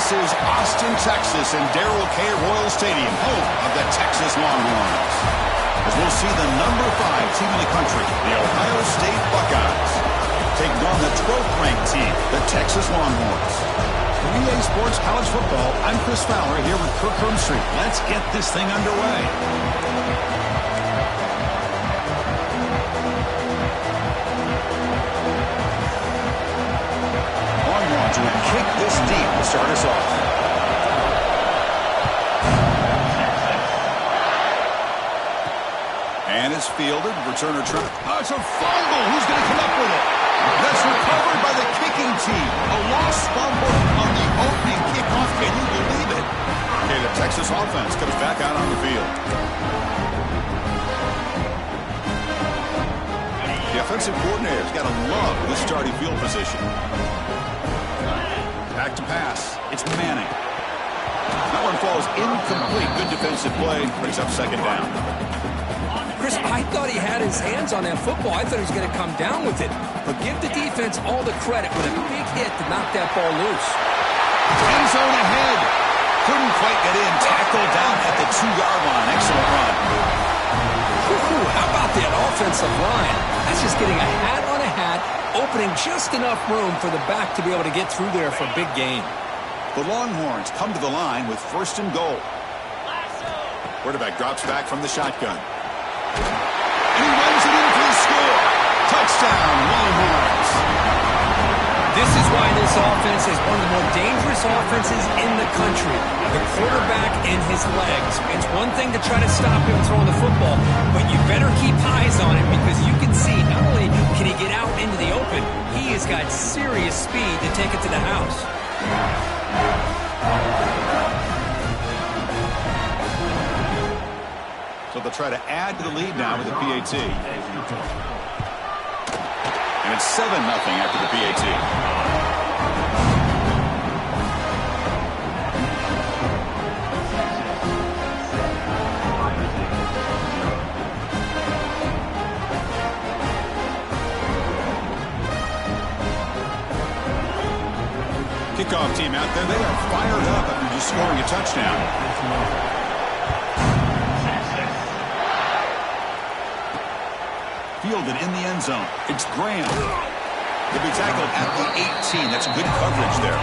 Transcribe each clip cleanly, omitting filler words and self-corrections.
This is Austin, Texas, and Darrell K. Royal Stadium, home of the Texas Longhorns. As we'll see the number 5 team in the country, the Ohio State Buckeyes, taking on the 12th-ranked team, the Texas Longhorns. For EA Sports College Football, I'm Chris Fowler here with Kirk Hermstreet. Let's get this thing underway. Longhorns will kick this deep to start us off. And it's fielded. Returner try. Oh, it's a fumble. Who's going to come up with it? That's recovered by the kicking team. A lost fumble on the opening kickoff. Can you believe it? Okay, the Texas offense comes back out on the field. The offensive coordinator's got to love this starting field position. Back to pass. It's Manning. That one falls incomplete. Good defensive play. Brings up second down. Chris, I thought he had his hands on that football. I thought he was going to come down with it. But give the defense all the credit with a big hit to knock that ball loose. End zone ahead. Couldn't quite get in. Tackled down at the 2-yard line. Excellent run. How about that offensive line? That's just getting a hat on a hat, opening just enough room for the back to be able to get through there for a big gain. The Longhorns come to the line with 1st and goal. Quarterback drops back from the shotgun. And he runs it in for the score. Touchdown, Longhorns. This is why this offense is one of the more dangerous offenses in the country. The quarterback and his legs. It's one thing to try to stop him throwing the football, but you better keep eyes on him because you can see not only can he get out into the open, he has got serious speed to take it to the house. So they'll try to add to the lead now with the PAT. And it's 7-0 after the PAT. Kickoff team out there, they are fired up after just scoring a touchdown. Fielded in the end zone. It's Graham. He'll be tackled at the 18. That's good coverage there.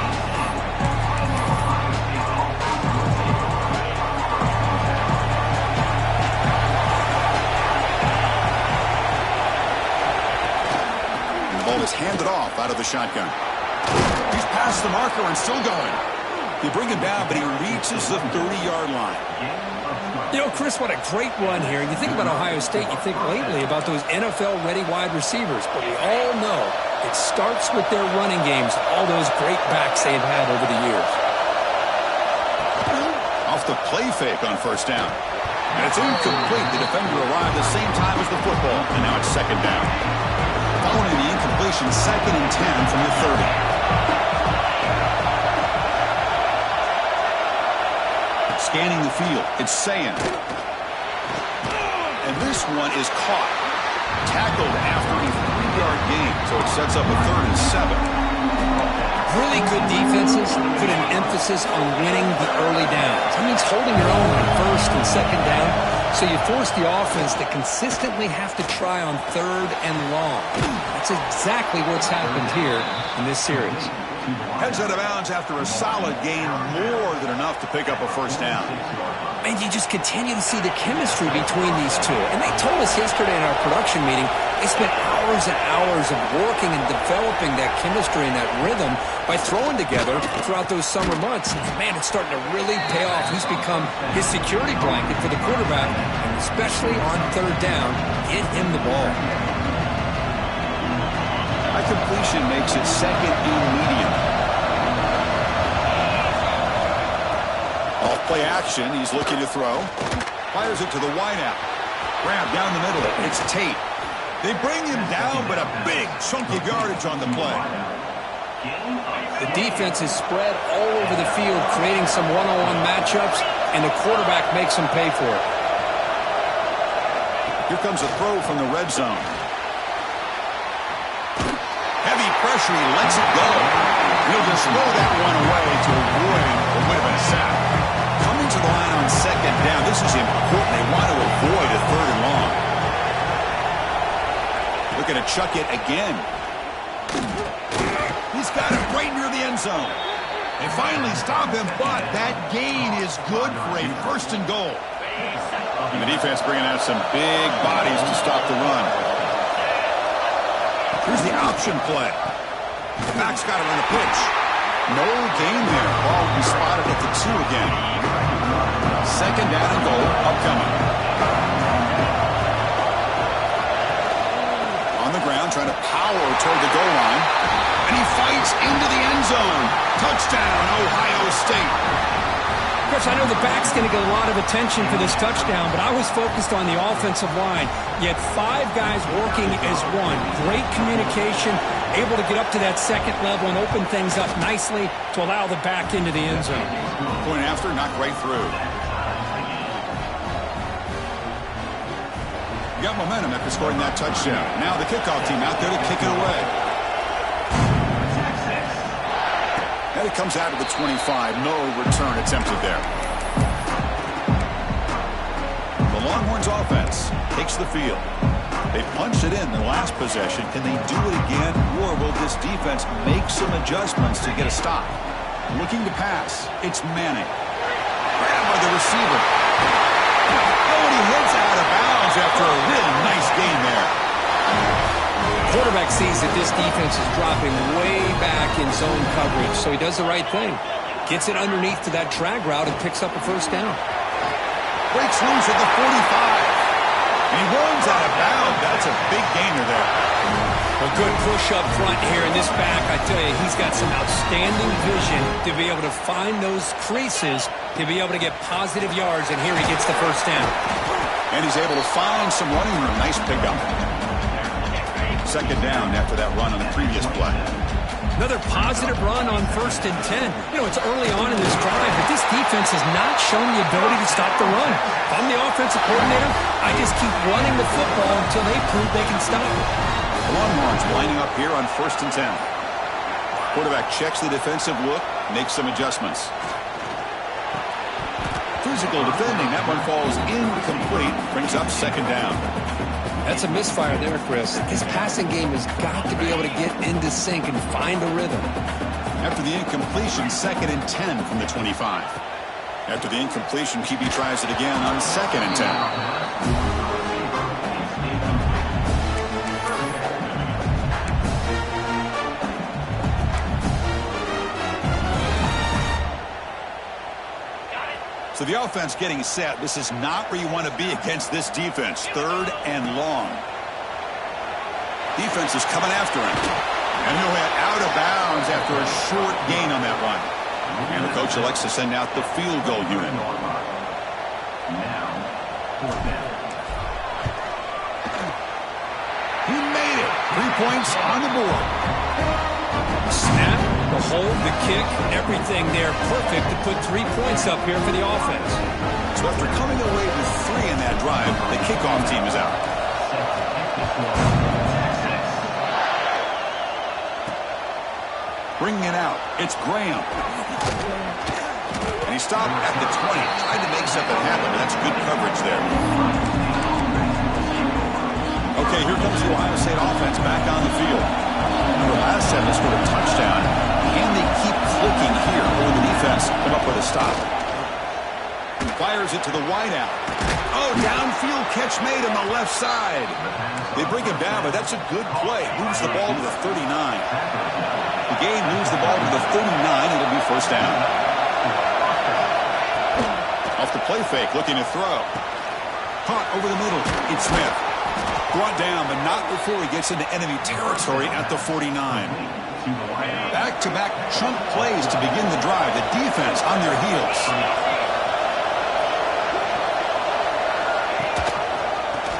And the ball is handed off out of the shotgun. He's past the marker and still going. You bring him down, but he reaches the 30-yard line. You know, Chris, what a great run here. And you think about Ohio State, you think lately about those NFL-ready wide receivers. But we all know it starts with their running games, all those great backs they've had over the years. Off the play fake on 1st down. And it's incomplete. The defender arrived the same time as the football. And now it's 2nd down. Following the incompletion, 2nd and 10 from the 30. Scanning the field, it's Sayan. And this one is caught. Tackled after a 3-yard gain, so it sets up a 3rd and 7. Really good defenses put an emphasis on winning the early downs. That means holding your own on 1st and 2nd down, so you force the offense to consistently have to try on 3rd and long. That's exactly what's happened here in this series. Heads out of bounds after a solid gain, more than enough to pick up a 1st down. And you just continue to see the chemistry between these two. And they told us yesterday in our production meeting, they spent hours and hours of working and developing that chemistry and that rhythm by throwing together throughout those summer months. And man, it's starting to really pay off. He's become his security blanket for the quarterback, and especially on 3rd down, get him the ball. High completion makes it 2nd and medium. Off play action, he's looking to throw. Fires it to the wideout. Grab down the middle, it's Tate. They bring him down, but a big chunk of yardage on the play. The defense is spread all over the field, creating some one-on-one matchups, and the quarterback makes them pay for it. Here comes a throw from the red zone. Heavy pressure, he lets it go. He'll just throw that one away to avoid what would have been a sack. Coming to the line on second down, this is important. They want to avoid a third and long. Looking to chuck it again. He's got it right near the end zone. They finally stop him, but that gain is good for a first and goal. And the defense bringing out some big bodies to stop the run. Here's the option play. The back's got it on the pitch. No gain there. Ball will be spotted at the 2 again. Second down and goal upcoming. On the ground, trying to power toward the goal line. And he fights into the end zone. Touchdown, Ohio State. Chris, I know the back's going to get a lot of attention for this touchdown, but I was focused on the offensive line. You had 5 guys working as one. Great communication, able to get up to that second level and open things up nicely to allow the back into the end zone. Point after, knocked right through. You got momentum after scoring that touchdown. Now the kickoff team out there to kick it away. And it comes out of the 25. No return attempted there. The Longhorns offense takes the field. They punched it in the last possession. Can they do it again, or will this defense make some adjustments to get a stop? Looking to pass. It's Manning. Grabbed by the receiver. Oh, and he heads out of bounds after a really nice gain there. Quarterback sees that this defense is dropping way back in zone coverage, so he does the right thing. Gets it underneath to that drag route and picks up a first down. Breaks loose at the 45. And he runs out of bounds. That's a big gainer there. A good push up front here in this back. I tell you, he's got some outstanding vision to be able to find those creases, to be able to get positive yards, and here he gets the first down. And he's able to find some running room. Nice pickup. Second down after that run on the previous play. Another positive run on 1st and 10. You know, it's early on in this drive, but this defense has not shown the ability to stop the run. If I'm the offensive coordinator, I just keep running the football until they prove they can stop it. The Longhorns lining up here on 1st and 10. Quarterback checks the defensive look, makes some adjustments. Physical defending. That one falls incomplete. Brings up second down. That's a misfire there, Chris. This passing game has got to be able to get into sync and find a rhythm. After the incompletion, 2nd and 10 from the 25. After the incompletion, QB tries it again on 2nd and 10. So the offense getting set. This is not where you want to be against this defense. 3rd and long. Defense is coming after him. And he'll head out of bounds after a short gain on that run. And the coach elects to send out the field goal unit. He made it. 3 points on the board. Snap, the hold, the kick, everything there perfect to put 3 points up here for the offense. So after coming away with 3 in that drive, the kickoff team is out. Bringing it out, it's Graham. And he stopped at the 20, tried to make something happen, but that's good coverage there. Okay, here comes the Ohio State offense back on the field. Remember, last time they scored a touchdown. Can they keep clicking here, or will the defense come up with a stop? Fires it to the wideout. Oh, downfield catch made on the left side. They bring him down, but that's a good play. Moves the ball to the 39. The game moves the ball to the 39. It'll be first down. Off the play fake, looking to throw. Caught over the middle. It's Smith. Brought down, but not before he gets into enemy territory at the 49. Back-to-back chunk plays to begin the drive. The defense on their heels.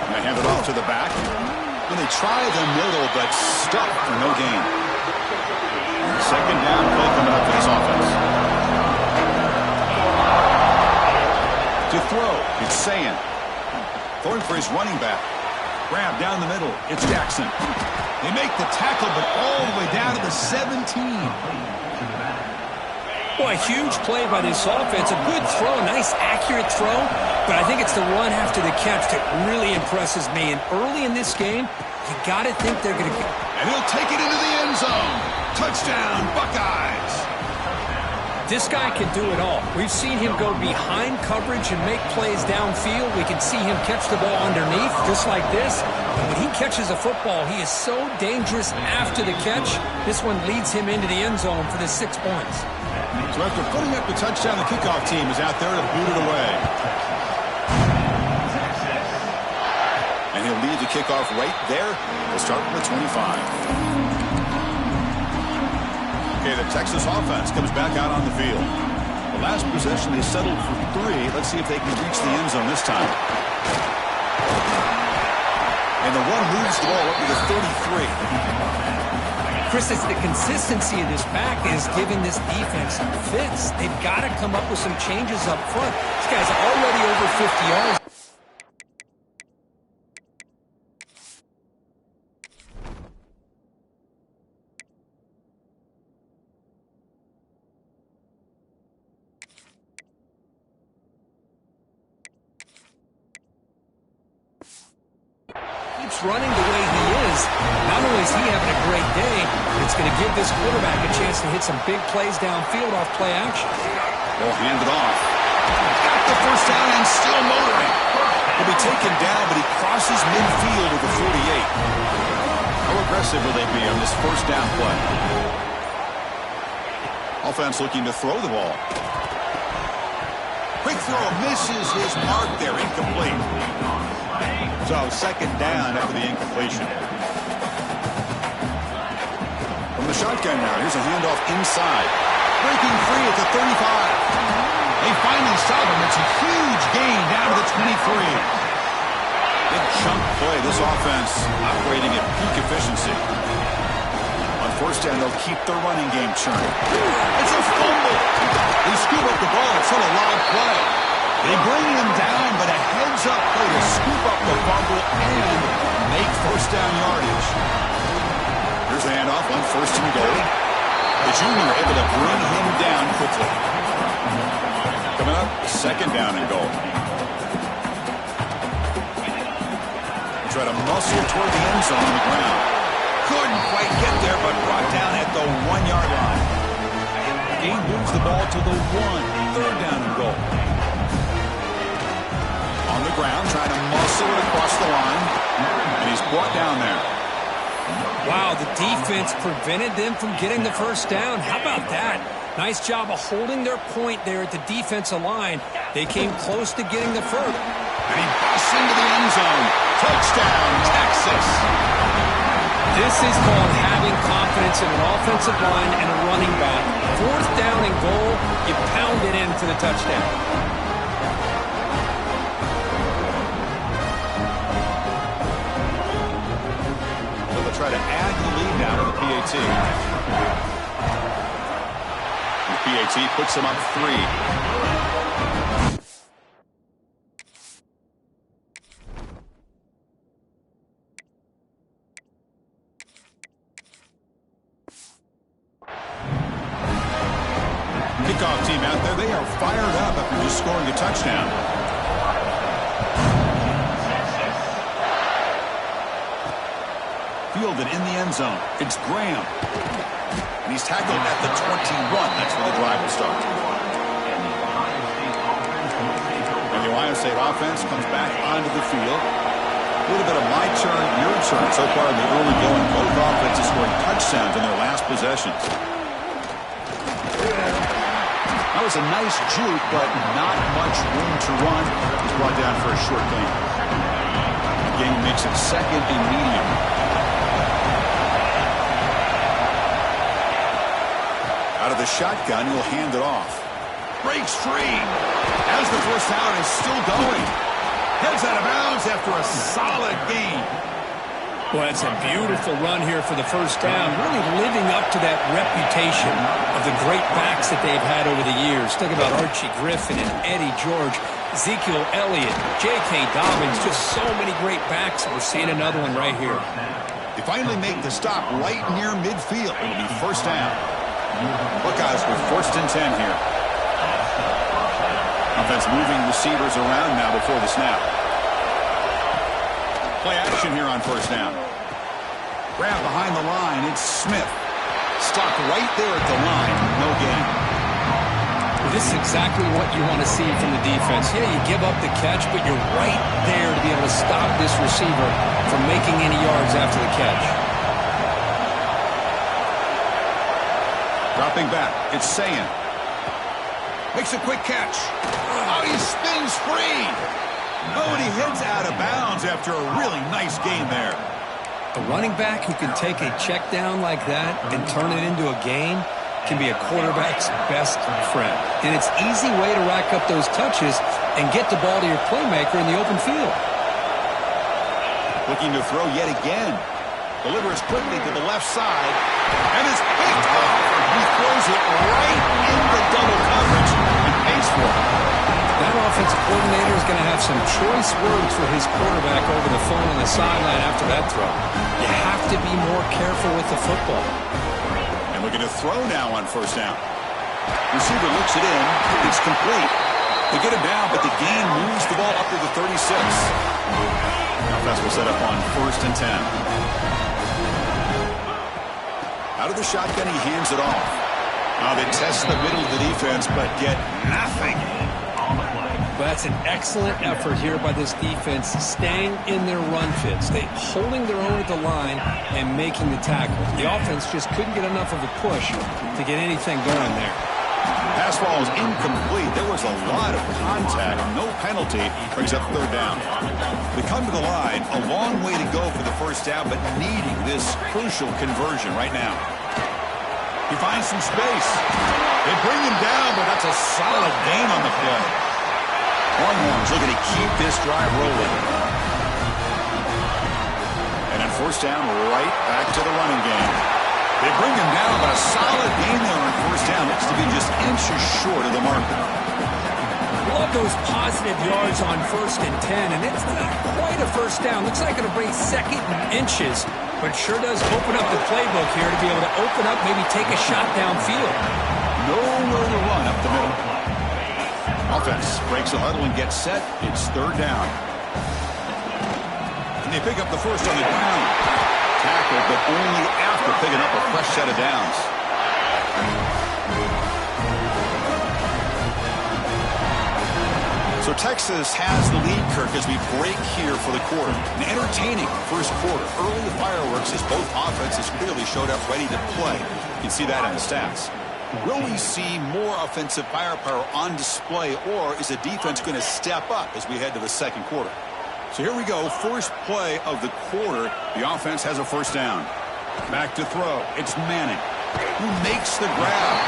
And they hand it off to the back. And they try the middle, but stuck for no gain. Second down play coming up for this offense. To throw, it's Sayan. Throwing for his running back. Grab down the middle. It's Jackson. They make the tackle, but all the way down to the 17. Well, a huge play by this offense. A good throw, nice accurate throw. But I think it's the run after the catch that really impresses me. And early in this game, you got to think they're going to get... And he'll take it into the end zone. Touchdown, Buckeyes. This guy can do it all. We've seen him go behind coverage and make plays downfield. We can see him catch the ball underneath, just like this. And when he catches a football, he is so dangerous after the catch. This one leads him into the end zone for the 6 points. So after putting up the touchdown, the kickoff team is out there to boot it away. And he'll lead the kickoff right there. We'll start with the 25. Okay, the Texas offense comes back out on the field. The last possession, they settled for 3. Let's see if they can reach the end zone this time. And the one moves the ball up to the 33. Chris, it's the consistency of this back is giving this defense some fits. They've got to come up with some changes up front. This guy's already over 50 yards. Running the way he is, not only is he having a great day, it's going to give this quarterback a chance to hit some big plays downfield off play action. They'll hand it off. Got the first down and still motoring. He'll be taken down, but he crosses midfield at the 48. How aggressive will they be on this first down play? Offense looking to throw the ball. Quick throw misses his mark there, incomplete. So second down after the incompletion. From the shotgun now, here's a handoff inside. Breaking free at the 35. They finally stop him. It's a huge gain down to the 23. Big chunk play. This offense operating at peak efficiency. On first down, they'll keep their running game churning. It's a fumble. They scoop up the ball. It's still a live play. They bring him down, but a heads-up play to scoop up the fumble and make first down yardage. Here's the handoff on first and goal. The junior able to bring him down quickly. Coming up, second down and goal. Try to muscle toward the end zone on the ground. Couldn't quite get there, but brought down at the 1-yard line. Gain moves the ball to the 1. Third down and goal. On the ground, trying to muscle it across the line. And he's brought down there. Wow, the defense prevented them from getting the first down. How about that? Nice job of holding their point there at the defensive line. They came close to getting the first. And he busts into the end zone. Touchdown, Texas. This is called having confidence in an offensive line and a running back. Fourth down and goal, you pound it in for the touchdown. Try to add the lead now to the PAT. The PAT puts them up 3. Kickoff team out there, they are fired up after just scoring a touchdown. Fielded in the end zone. It's Graham. And he's tackled at the 21. That's where the drive will start. And the Ohio State offense comes back onto the field. A little bit of my turn, your turn so far in the early going. Both offenses scoring touchdowns in their last possessions. That was a nice juke, but not much room to run. He's brought down for a short gain. The game makes it second and medium. Out of the shotgun, he'll hand it off. Breaks free. As the first down is still going. Heads out of bounds after a solid gain. Well, it's a beautiful run here for the first down. Really living up to that reputation of the great backs that they've had over the years. Think about Archie Griffin and Eddie George, Ezekiel Elliott, J.K. Dobbins. Just so many great backs. We're seeing another one right here. They finally make the stop right near midfield. It'll be first down. Buckeyes with 1st and 10 here. Offense moving receivers around now before the snap. Play action here on 1st down. Grab behind the line. It's Smith. Stopped right there at the line. No gain. This is exactly what you want to see from the defense. Yeah, you give up the catch, but you're right there to be able to stop this receiver from making any yards after the catch. Dropping back. It's Sayin. Makes a quick catch. Oh, he spins free. Oh, and he heads out of bounds after a really nice gain there. A running back who can take a check down like that and turn it into a gain can be a quarterback's best friend. And it's an easy way to rack up those touches and get the ball to your playmaker in the open field. Looking to throw yet again. Delivers quickly to the left side. And it's picked off. He throws it right into double coverage and pays for it. That offensive coordinator is going to have some choice words for his quarterback over the phone on the sideline after that throw. You have to be more careful with the football. And looking to throw now on 1st down. Receiver looks it in. It's complete. They get it down, but the gain moves the ball up to the 36. Offense will set up on 1st and 10. Out of the shotgun, he hands it off. Now they test the middle of the defense, but get nothing. But that's an excellent effort here by this defense, staying in their run fits. They holding their own at the line and making the tackle. The offense just couldn't get enough of a push to get anything going there. Pass ball is incomplete. There was a lot of contact. No penalty. Brings up 3rd down. They come to the line. A long way to go for the 1st down, but needing this crucial conversion right now. He finds some space. They bring him down, but that's a solid gain on the play. Longhorns looking to keep this drive rolling. And then 1st down, right back to the running game. They bring him down, but a solid gain there on 1st down. Looks to be just inches short of the marker. Love those positive yards on 1st and 10, and it's not quite a 1st down. Looks like it'll bring 2nd and inches, but sure does open up the playbook here to be able to open up, maybe take a shot downfield. Nowhere to run up the middle. Offense breaks a huddle and gets set. It's 3rd down. And they pick up the 1st on the ground. Tackled, but only after picking up a fresh set of downs. So Texas has the lead, Kirk, as we break here for the quarter. An entertaining 1st quarter. Early fireworks as both offenses clearly showed up ready to play. You can see that in the stats. Will we see more offensive firepower on display, or is the defense going to step up as we head to the 2nd quarter? So here we go, 1st play of the quarter. The offense has a 1st down. Back to throw. It's Manning, who makes the grab.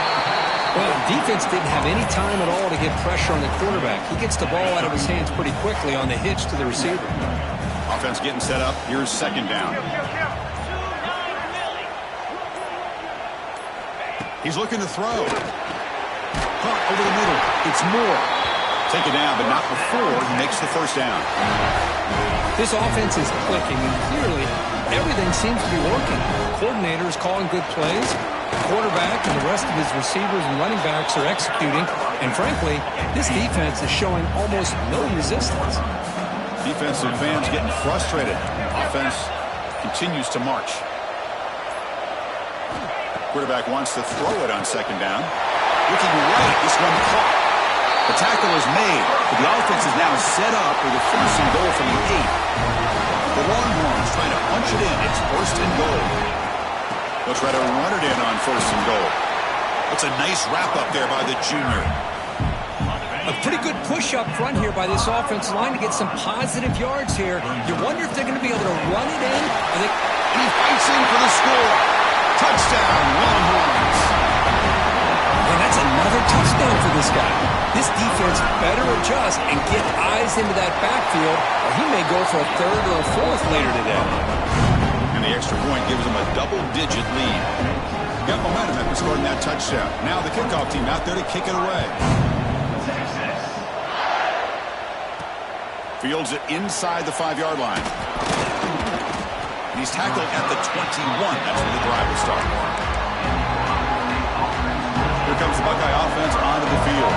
Well, the defense didn't have any time at all to get pressure on the quarterback. He gets the ball out of his hands pretty quickly on the hitch to the receiver. Offense getting set up. Here's 2nd down. He's looking to throw. Caught over the middle. It's Moore. Take it down, but not before he makes the 1st down. This offense is clicking, and clearly everything seems to be working. The coordinator is calling good plays. The quarterback and the rest of his receivers and running backs are executing. And frankly, this defense is showing almost no resistance. Defensive fans getting frustrated. Offense continues to march. Quarterback wants to throw it on 2nd down. Looking right, this one caught. The tackle is made, but the offense is now set up with a 1st and goal from the 8. The Longhorns trying to punch it in. It's 1st and goal. They'll try to run it in on 1st and goal. That's a nice wrap-up there by the junior. A pretty good push up front here by this offensive line to get some positive yards here. You wonder if they're going to be able to run it in. And he fights in for the score. Touchdown, Longhorns. And that's another touchdown for this guy. This defense better adjust and get eyes into that backfield, or he may go for a 3rd or a 4th later today. And the extra point gives him a double-digit lead. Got momentum after scoring that touchdown. Now the kickoff team out there to kick it away. Fields it inside the 5-yard line. And he's tackled at the 21. That's where the drive will start. Here comes the Buckeye offense onto the field.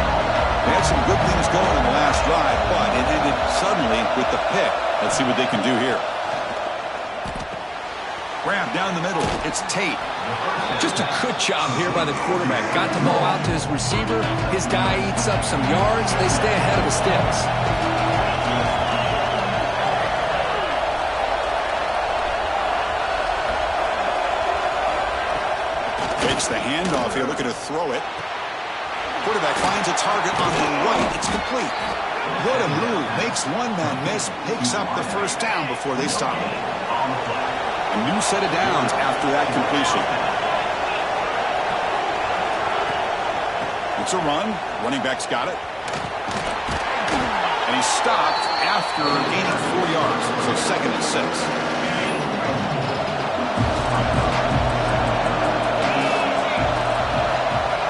They had some good things going in the last drive, but it ended suddenly with the pick. Let's see what they can do here. Grab down the middle. It's Tate. Just a good job here by the quarterback. Got the ball out to his receiver. His guy eats up some yards. They stay ahead of the sticks. Takes the handoff here, looking to throw it. Quarterback finds a target on the right. It's complete. What a move. Makes one man miss. Picks up the first down before they stop it. A new set of downs after that completion. It's a run. Running back's got it. And he's stopped after gaining 4 yards. So 2nd and 6.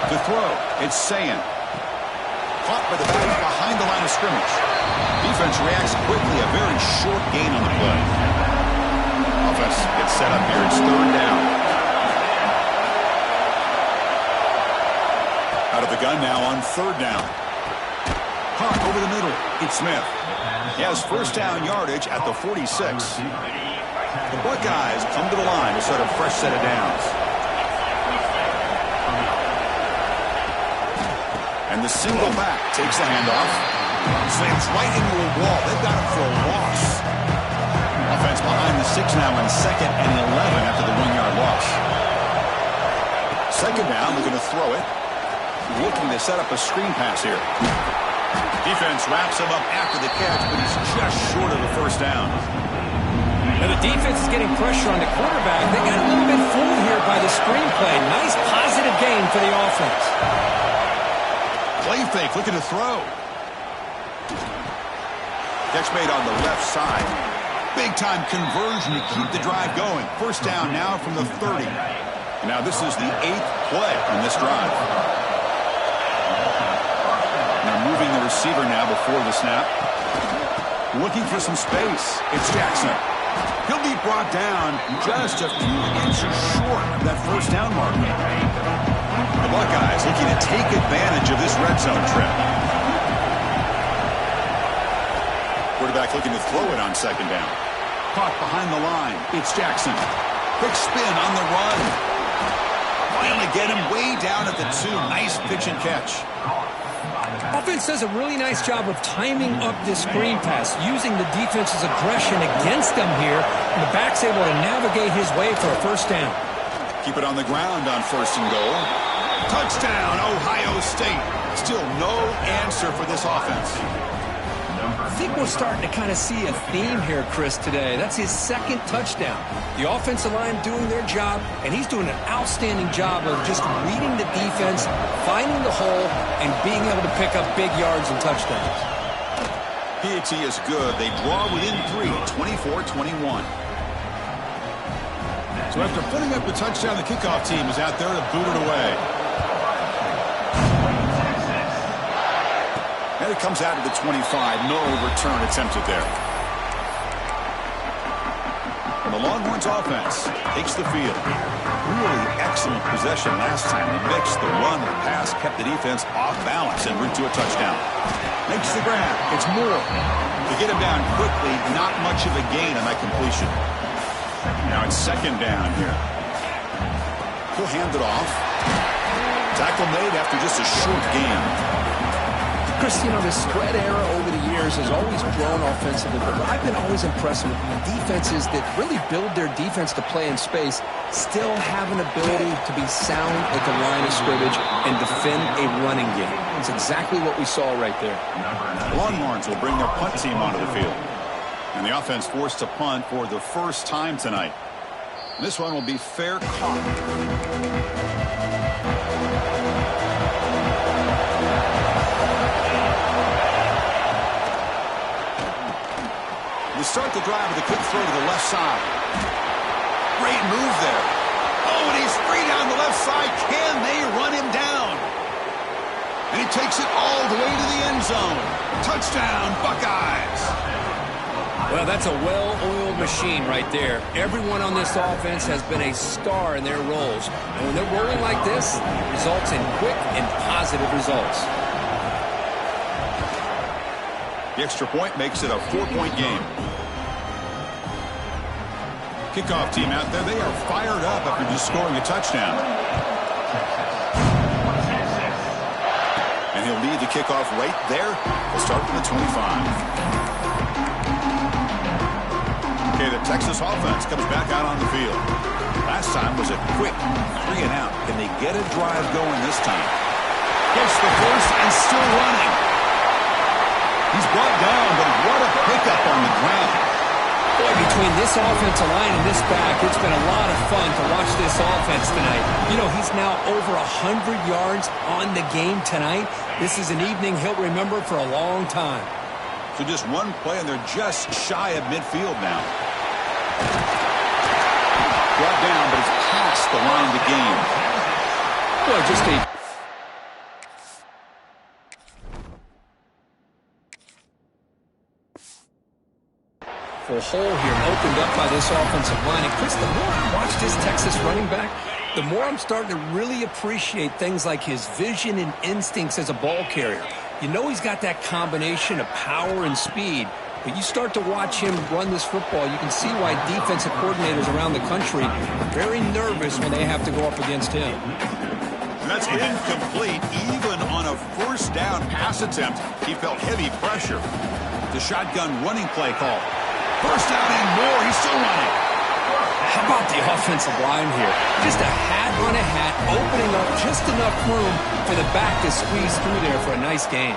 To throw, it's Sayin. Caught by the back behind the line of scrimmage. Defense reacts quickly. A very short gain on the play. Offense gets set up here. It's 3rd down. Out of the gun now on 3rd down. Caught over the middle. It's Smith. He has first down yardage at the 46. The Buckeyes come to the line to start a fresh set of downs. And the single back takes the handoff. Slams right into a wall. They've got him for a loss. Offense behind the 6 now on 2nd and 11 after the 1-yard loss. 2nd down, looking to throw it. Looking to set up a screen pass here. Defense wraps him up after the catch, but he's just short of the first down. Now the defense is getting pressure on the quarterback. They got a little bit fooled here by the screen play. Nice positive gain for the offense. Play fake, looking to throw. Catch made on the left side. Big-time conversion to keep the drive going. First down now from the 30. And now this is the 8th play on this drive. They're moving the receiver now before the snap. Looking for some space. It's Jackson. He'll be brought down just a few inches short of that first down mark. The Buckeyes looking to take advantage of this red zone trip. Quarterback looking to throw it on 2nd down. Caught behind the line. It's Jackson. Quick spin on the run. Finally get him way down at the 2. Nice pitch and catch. Offense does a really nice job of timing up this screen pass, using the defense's aggression against them here, and the back's able to navigate his way for a first down. Keep it on the ground on 1st and goal. Touchdown, Ohio State. Still no answer for this offense. I think we're starting to kind of see a theme here, Chris, today. That's his 2nd touchdown. The offensive line doing their job, and he's doing an outstanding job of just reading the defense, finding the hole, and being able to pick up big yards and touchdowns. P.A.T. is good. They draw within 3, 24-21. So after putting up the touchdown, the kickoff team is out there to boot it away. And it comes out to the 25. No return attempted there. And the Longhorns offense takes the field. Really excellent possession last time. The mix, the run, the pass kept the defense off balance and route to a touchdown. Makes the grab. It's Moore. To get him down quickly, not much of a gain on that completion. Now it's 2nd down here. He'll hand it off. Tackle made after just a short gain. Chris, you know, the spread era over the years has always grown offensively, but I've been always impressed with the defenses that really build their defense to play in space, still have an ability to be sound at the line of scrimmage and defend a running game. It's exactly what we saw right there. The Longhorns will bring their punt team onto the field. And the offense forced to punt for the first time tonight. This one will be fair caught. We start the drive with a quick throw to the left side. Great move there. Oh, and he's free down the left side. Can they run him down? And he takes it all the way to the end zone. Touchdown, Buckeyes. Well, Well, that's a well-oiled machine right there. Everyone on this offense has been a star in their roles. And when they're rolling like this, it results in quick and positive results. The extra point makes it a 4-point game. Kickoff team out there, they are fired up after just scoring a touchdown. And he'll lead the kickoff right there. We'll start from the 25. Okay, the Texas offense comes back out on the field. Last time was a quick 3 and out. Can they get a drive going this time? Gets the first and still running. He's brought down, but what a pickup on the ground. Boy, between this offensive line and this back, it's been a lot of fun to watch this offense tonight. You know, he's now over 100 yards on the game tonight. This is an evening he'll remember for a long time. So just one play, and they're just shy of midfield now. Brought down, but it's past the line of the game. Boy, just a... full hole here opened up by this offensive line. And Chris, the more I watch this Texas running back, the more I'm starting to really appreciate things like his vision and instincts as a ball carrier. You know he's got that combination of power and speed, but you start to watch him run this football, you can see why defensive coordinators around the country are very nervous when they have to go up against him. And that's incomplete. Even on a first down pass attempt, he felt heavy pressure. The shotgun running play call. First down and more. He's still running. How about the offensive line here? Just a hat on a hat, opening up just enough room for the back to squeeze through there for a nice gain.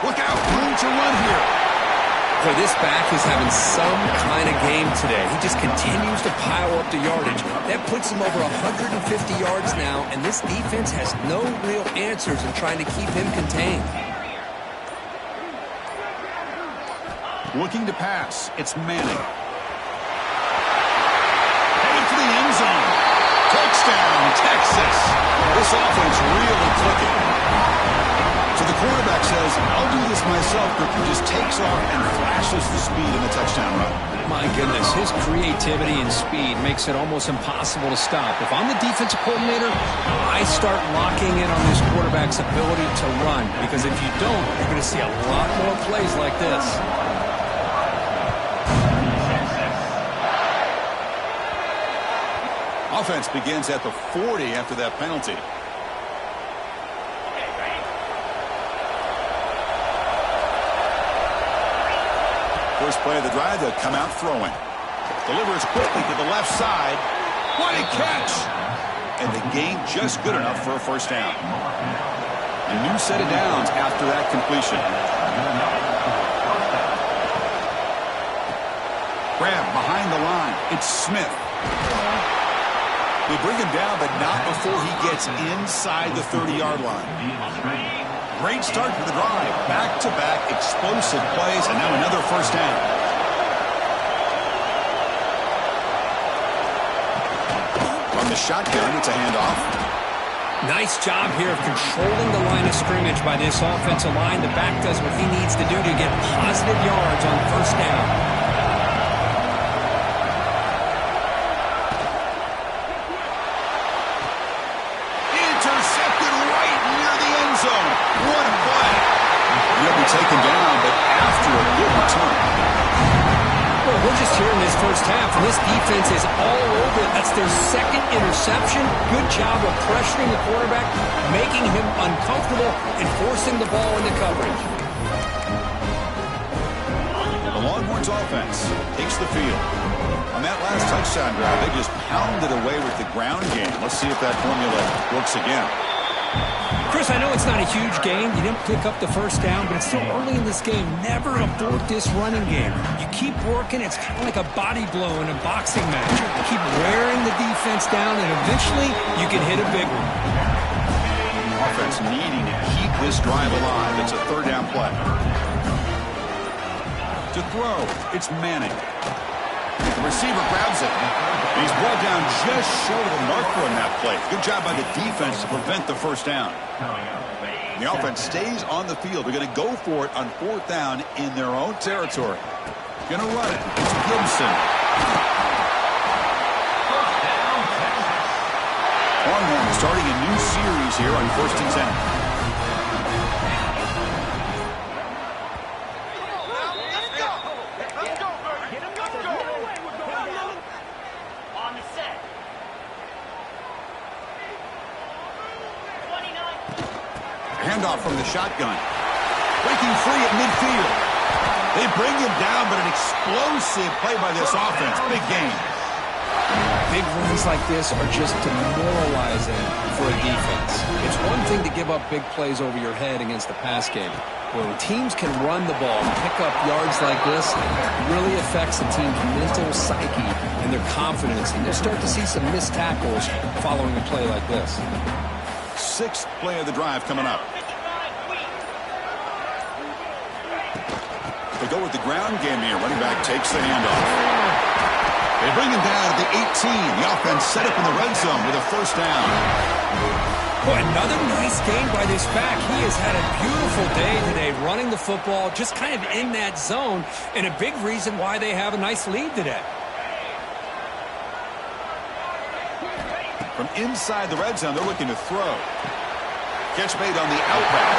Look out, room to run here. Boy, this back is having some kind of game today. He just continues to pile up the yardage. That puts him over 150 yards now, and this defense has no real answers in trying to keep him contained. Looking to pass. It's Manning. Headed to the end zone. Touchdown, Texas. This offense really clicking. So the quarterback says, I'll do this myself, but he just takes off and flashes the speed in the touchdown run. My goodness, his creativity and speed makes it almost impossible to stop. If I'm the defensive coordinator, I start locking in on this quarterback's ability to run, because if you don't, you're going to see a lot more plays like this. Offense begins at the 40 after that penalty. First play of the drive, they'll come out throwing. Delivers quickly to the left side. What a catch! And the gain just good enough for a first down. A new set of downs after that completion. Grab behind the line. It's Smith. They bring him down, but not before he gets inside the 30-yard line. Great start for the drive. Back-to-back explosive plays, and now another first down. From the shotgun, it's a handoff. Nice job here of controlling the line of scrimmage by this offensive line. The back does what he needs to do to get positive yards on first down. Taken down, but after a good return. Well, we're just here in this first half, and this defense is all over it. That's their second interception. Good job of pressuring the quarterback, making him uncomfortable, and forcing the ball into coverage. The Longhorns offense takes the field. On that last touchdown drive, they just pounded away with the ground game. Let's see if that formula works again. Chris, I know it's not a huge gain. You didn't pick up the first down, but it's still early in this game. Never abort this running game. You keep working. It's kind of like a body blow in a boxing match. You keep wearing the defense down, and eventually you can hit a big one. Offense needing to keep this drive alive. It's a third down play. To throw, it's Manning. The receiver grabs it. He's brought down just short of the mark for him that play. Good job by the defense to prevent the first down. The offense stays on the field. They're going to go for it on fourth down in their own territory. Gonna run it. It's Gibson. Longhorns starting a new series here on 1st and 10. Handoff from the shotgun. Breaking free at midfield. They bring him down, but an explosive play by this offense. Big game. Big runs like this are just demoralizing for a defense. It's one thing to give up big plays over your head against the pass game. When teams can run the ball and pick up yards like this, it really affects the team's mental psyche and their confidence. And you'll start to see some missed tackles following a play like this. 6th play of the drive coming up. They go with the ground game here. Running back takes the handoff. They bring him down at the 18. The offense set up in the red zone with a 1st down. Boy, another nice game by this back. He has had a beautiful day today running the football, just kind of in that zone, and a big reason why they have a nice lead today. From inside the red zone, they're looking to throw. Catch made on the outback.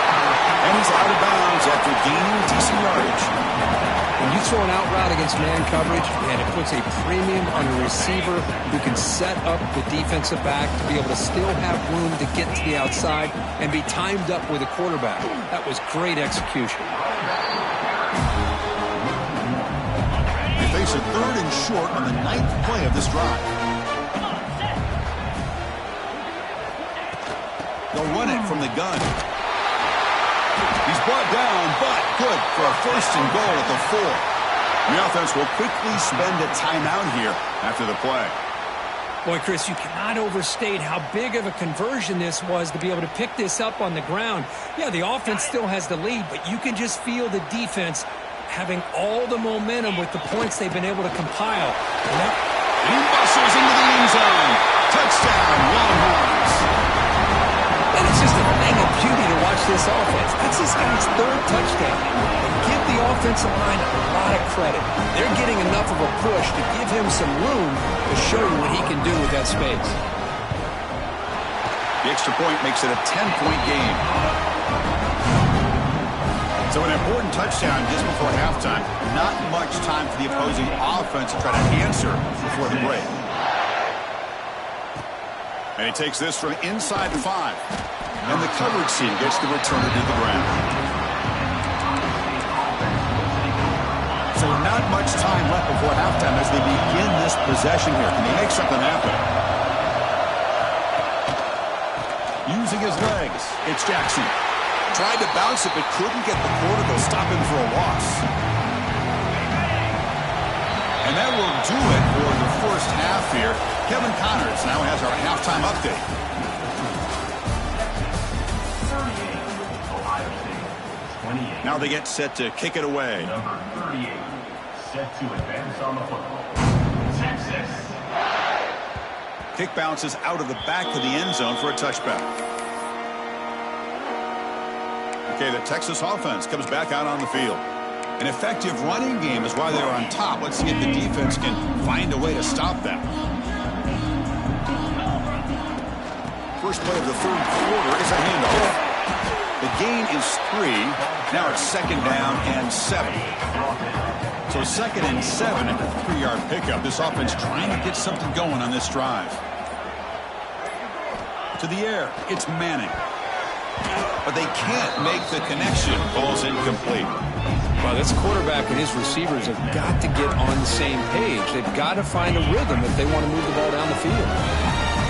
And he's out of bounds after gaining decent yardage. When you throw an out route against man coverage, and it puts a premium on a receiver who can set up the defensive back to be able to still have room to get to the outside and be timed up with a quarterback. That was great execution. They face a 3rd and short on the 9th play of this drive. They'll run it from the gun. He's brought down, but good for a 1st and goal at the 4. The offense will quickly spend a timeout here after the play. Boy, Chris, you cannot overstate how big of a conversion this was to be able to pick this up on the ground. Yeah, the offense still has the lead, but you can just feel the defense having all the momentum with the points they've been able to compile. He bustles into the end zone. Touchdown, Longhorns. And it's just a thing of beauty to watch this offense. That's this guy's 3rd touchdown. And give the offensive line a lot of credit. They're getting enough of a push to give him some room to show you what he can do with that space. The extra point makes it a 10-point game. So an important touchdown just before halftime. Not much time for the opposing offense to try to answer before the break. And he takes this from inside 5. And the coverage team gets the returner to the ground. So not much time left before halftime as they begin this possession here. Can they make something happen? Using his legs, it's Jackson. Tried to bounce it, but couldn't get the corner. They'll stop him for a loss. And that will do it for the 1st half here. Kevin Connors now has our halftime update. 38. Now they get set to kick it away. Number 38, set to advance on the football. Texas. Kick bounces out of the back of the end zone for a touchback. Okay, the Texas offense comes back out on the field. An effective running game is why they're on top. Let's see if the defense can find a way to stop that. First play of the 3rd quarter is a handoff. The gain is 3. Now it's 2nd down and 7. So 2nd and 7 at the 3-yard pickup. This offense trying to get something going on this drive. To the air, it's Manning. But they can't make the connection. Ball's incomplete. Well, this quarterback and his receivers have got to get on the same page. They've got to find a rhythm if they want to move the ball down the field.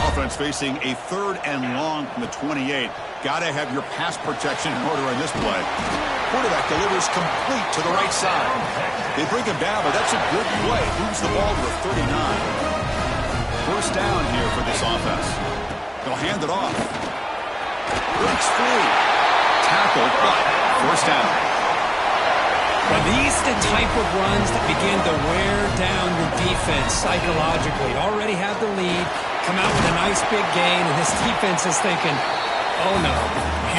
Offense facing a 3rd and long from the 28. Got to have your pass protection in order on this play. Quarterback delivers complete to the right side. They bring him down, but that's a good play. Moves the ball to the 39. 1st down here for this offense. They'll hand it off. Breaks free. Tackled, but 1st down. Well, these are the type of runs that begin to wear down your defense psychologically. Already have the lead, come out with a nice big gain, and this defense is thinking, oh no,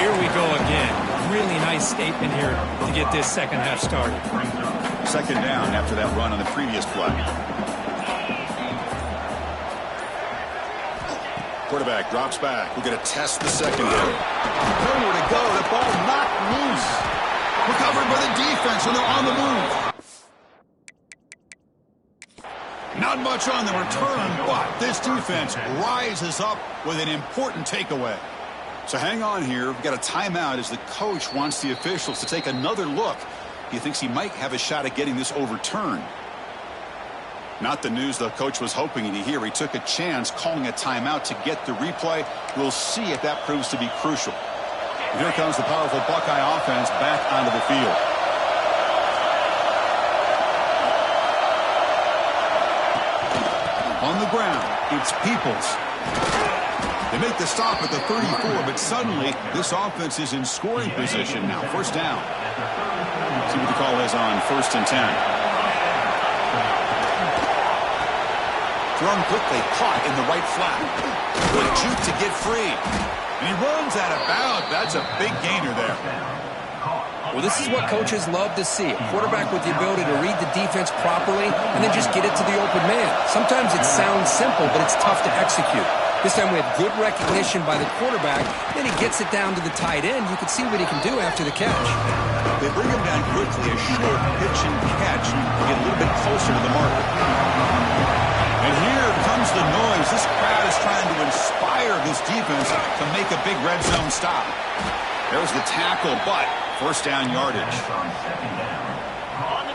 here we go again. Really nice statement here to get this 2nd half started. second down after that run on the previous play. Quarterback drops back. We're going to test the secondary. Nowhere to go. The ball knocked loose. Recovered by the defense, and they're on the move. Not much on the return, but this defense rises up with an important takeaway. So hang on here. We've got a timeout as the coach wants the officials to take another look. He thinks he might have a shot at getting this overturned. Not the news the coach was hoping to hear. He took a chance calling a timeout to get the replay. We'll see if that proves to be crucial. And here comes the powerful Buckeye offense back onto the field. On the ground, it's Peoples. They make the stop at the 34, but suddenly this offense is in scoring position now. First down. See what the call is on 1st and 10. Thrown quickly, caught in the right flat. Good juke to get free. And he runs out of bounds. That's a big gainer there. Well, this is what coaches love to see. A quarterback with the ability to read the defense properly and then just get it to the open man. Sometimes it sounds simple, but it's tough to execute. This time we have good recognition by the quarterback. Then he gets it down to the tight end. You can see what he can do after the catch. They bring him down quickly, a short pitch and catch to get a little bit closer to the marker. And here comes the noise. This crowd is trying to inspire this defense to make a big red zone stop. There's the tackle, but first down yardage.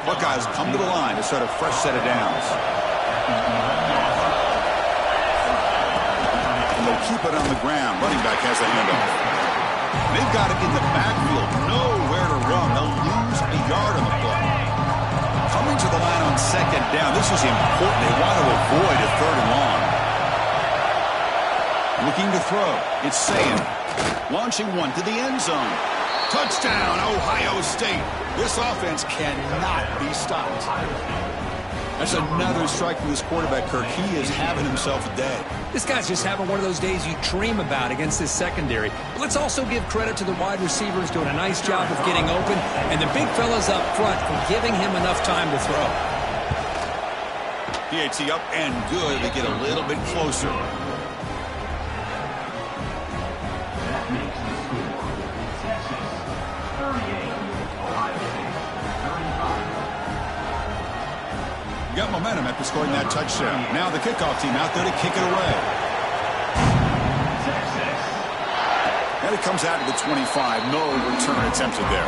Buckeyes come to the line to start a fresh set of downs. And they'll keep it on the ground. Running back has the handoff. They've got it in the backfield. Nowhere to run. They'll lose a yard on the play. Coming to the line on second down. This is important. They want to avoid a 3rd and long. Looking to throw. It's Sayin. Launching one to the end zone. Touchdown, Ohio State. This offense cannot be stopped. That's another strike from this quarterback, Kirk. He is having himself a day. This guy's just having one of those days you dream about against this secondary. But let's also give credit to the wide receivers doing a nice job of getting open, and the big fellas up front for giving him enough time to throw. PAT up and good. They get a little bit closer. Got momentum after scoring that touchdown. Now the kickoff team out there to kick it away. And it comes out to the 25. No return attempted there.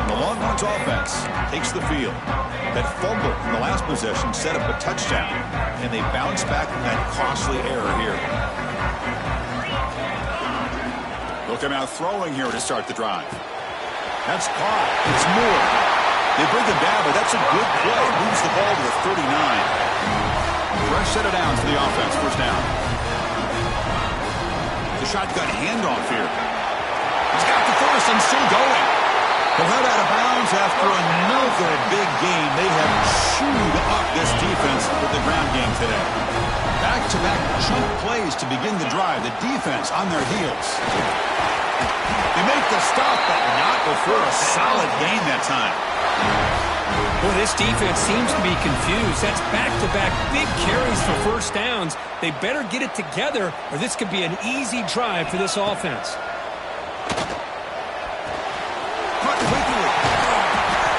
The Longhorns offense takes the field. That fumble in the last possession set up a touchdown, and they bounce back from that costly error here. They'll come out throwing here to start the drive. That's caught. It's Moore. They bring him down, but that's a good play. Moves the ball to the 39. Fresh set of downs for the offense. First down. The shotgun handoff here. He's got the first and still going. They'll head out of bounds after another big game. They have chewed up this defense with the ground game today. Back-to-back chunk plays to begin the drive. The defense on their heels. They make the stop, but not before a solid gain that time. Boy, this defense seems to be confused. That's back-to-back big carries for first downs. They better get it together, or this could be an easy drive for this offense. Cut quickly.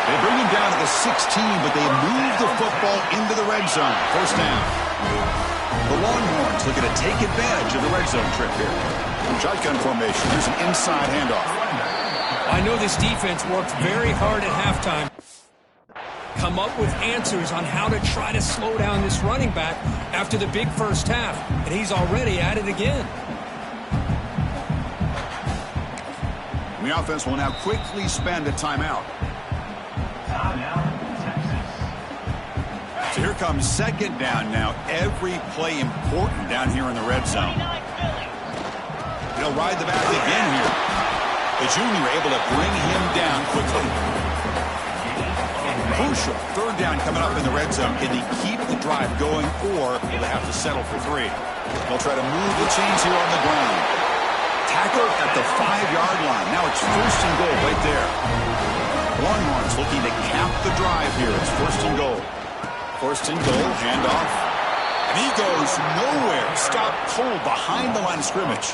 They bring him down to the 16, but they move the football into the red zone. First down. The Longhorns looking to take advantage of the red zone trip here. Shotgun formation. Here's an inside handoff. I know this defense worked very hard at halftime. Come up with answers on how to try to slow down this running back after the big first half, and he's already at it again. The offense will now quickly spend a timeout. So here comes second down now. Every play important down here in the red zone. He'll ride the back again here. The junior able to bring him down quickly. Crucial third down coming up in the red zone. Can they keep the drive going, or will they have to settle for 3? They'll try to move the chains here on the ground. Tackle at the 5-yard line. Now it's first and goal right there. Longhorns looking to cap the drive here. It's first and goal. First and goal, handoff. And he goes nowhere. Stop pulled behind the line of scrimmage.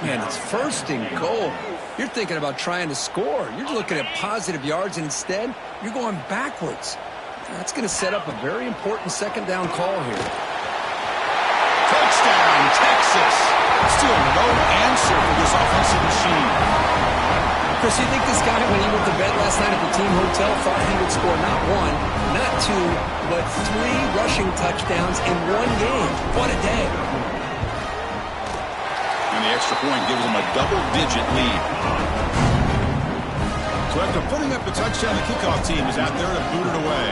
Man, it's first and goal. You're thinking about trying to score. You're looking at positive yards, and instead, you're going backwards. That's going to set up a very important second down call here. Touchdown, Texas. Still no answer for this offensive machine. Chris, you think this guy, when he went to bed last night at the team hotel, thought he would score not one, not two, but 3 rushing touchdowns in one game? What a day. And the extra point gives them a double-digit lead. So after putting up a touchdown, the kickoff team is out there to boot it away.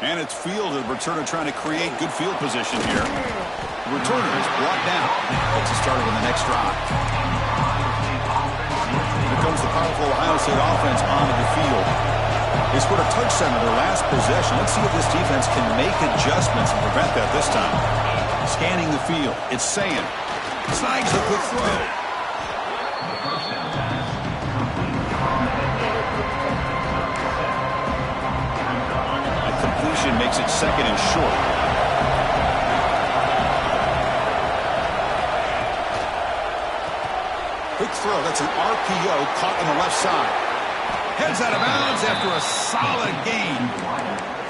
And it's fielded. Returner trying to create good field position here. The returner is brought down. Gets it started on the next drive. Here comes the powerful Ohio State offense onto the field. They scored a touchdown in their last possession. Let's see if this defense can make adjustments and prevent that this time. Scanning the field. It's saying. Snags the quick throw. That completion makes it second and short. Quick throw. That's an RPO caught on the left side. Heads out of bounds after a solid gain.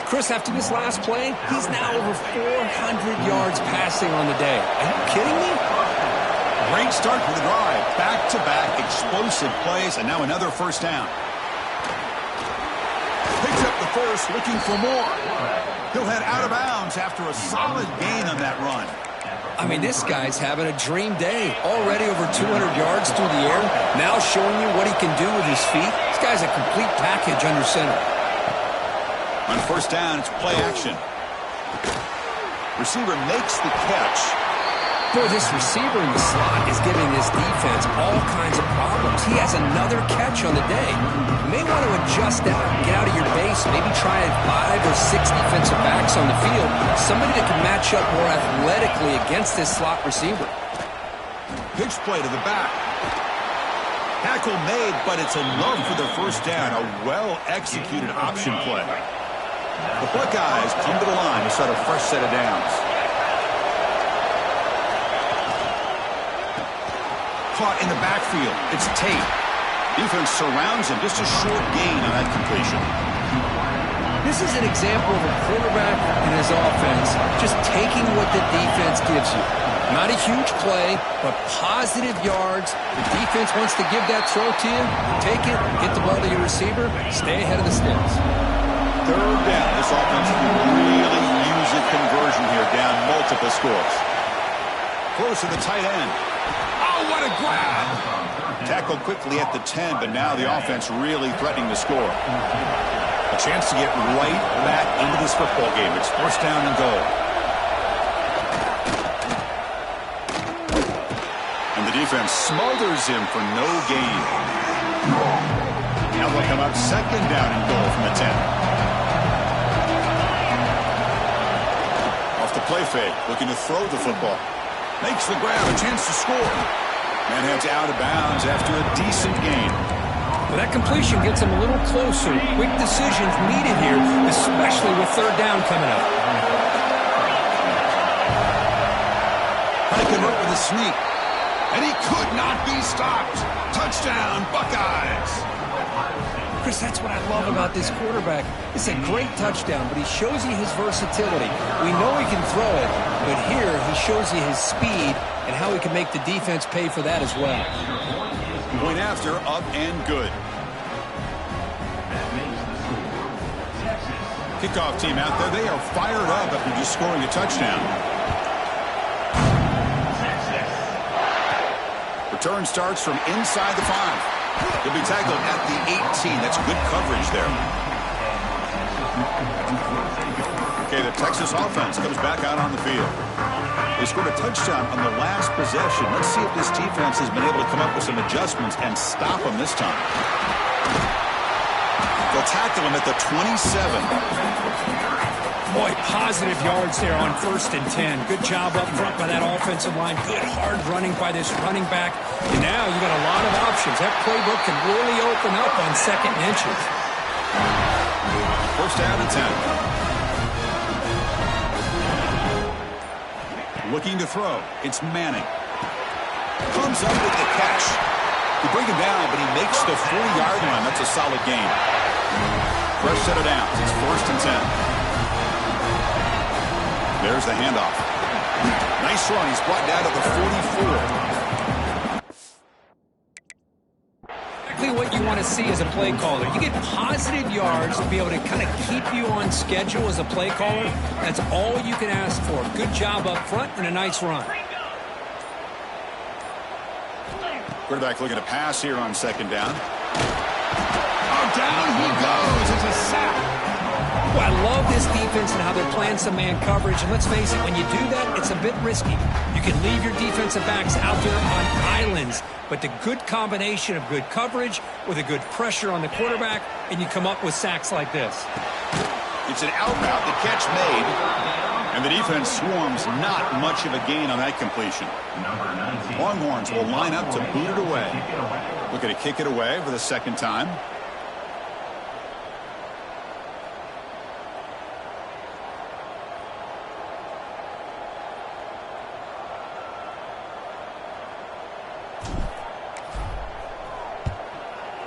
Chris, after this last play, he's now over 400 yards passing on the day. Are you kidding me? Great start for the drive. Back-to-back explosive plays, and now another first down. Picks up the first, looking for more. He'll head out of bounds after a solid gain on that run. I mean, this guy's having a dream day. Already over 200 yards through the air. Now showing you what he can do with his feet. This guy's a complete package under center. On first down, it's play action. Receiver makes the catch. Boy, this receiver in the slot is giving this defense all kinds of problems. He has another catch on the day. You may want to adjust out, get out of your base, maybe try 5 or 6 defensive backs on the field. Somebody that can match up more athletically against this slot receiver. Pitch play to the back. Tackle made, but it's enough for the first down. A well-executed option play. The Buckeyes come to the line to start a fresh set of downs. Caught in the backfield. It's Tate. Defense surrounds him. Just a short gain on that completion. This is an example of a quarterback and his offense just taking what the defense gives you. Not a huge play, but positive yards. The defense wants to give that throw to you. Take it, get the ball to your receiver, stay ahead of the sticks. Third down. This offense can really use a conversion here, down multiple scores. Close to the tight end. Oh, what a grab! Tackled quickly at the 10, but now the offense really threatening to score. A chance to get right back into this football game. It's first down and goal. And the defense smothers him for no gain. Now they'll come up second down and goal from the 10. Off the play fake, looking to throw the football. Makes the grab, a chance to score. Man heads out of bounds after a decent gain. But that completion gets him a little closer. Quick decisions needed here, especially with third down coming up. Trying to convert with a sneak. And he could not be stopped. Touchdown, Buckeyes. Chris, that's what I love about this quarterback. It's a great touchdown, but he shows you his versatility. We know he can throw it, but here he shows you his speed and how he can make the defense pay for that as well. Point after, up and good. Kickoff team out there, they are fired up after just scoring a touchdown. Return starts from inside the 5. He'll be tackled at the 18. That's good coverage there. Okay, the Texas offense comes back out on the field. They scored a touchdown on the last possession. Let's see if this defense has been able to come up with some adjustments and stop them this time. They'll tackle him at the 27. Boy, positive yards there on 1st and 10. Good job up front by that offensive line. Good hard running by this running back. And now you got a lot of options. That playbook can really open up on 2nd and inches. 1st down and 10. Looking to throw. It's Manning. Comes up with the catch. You bring him down, but he makes the 40-yard line. That's a solid gain. Fresh set of downs. It's 1st and 10. There's the handoff. Nice run. He's brought down to the 44. Exactly what you want to see as a play caller. You get positive yards to be able to kind of keep you on schedule as a play caller. That's all you can ask for. Good job up front and a nice run. Quarterback looking to pass here on 2nd down. Oh, down he goes. It's a sack. Well, I love this defense and how they're playing some man coverage. And let's face it, when you do that, it's a bit risky. You can leave your defensive backs out there on islands, but the good combination of good coverage with a good pressure on the quarterback, and you come up with sacks like this. It's an out route, the catch made, and the defense swarms not much of a gain on that completion. Longhorns will line up to boot it away. Looking to kick it away for the 2nd time.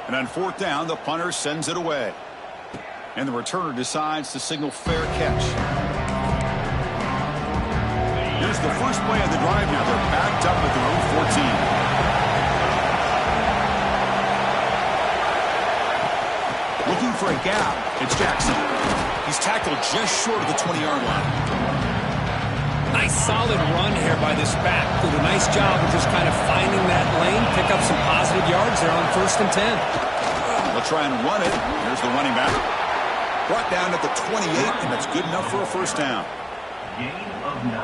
And on 4th down, the punter sends it away. And the returner decides to signal fair catch. Here's the first play of the drive now. They're backed up at their own 14. Looking for a gap. It's Jackson. He's tackled just short of the 20-yard line. Nice solid run here by this back. Did a nice job of just kind of finding that lane, pick up some positive yards there on 1st and 10. They'll try and run it. Here's the running back. Brought down at the 28, and that's good enough for a 1st down.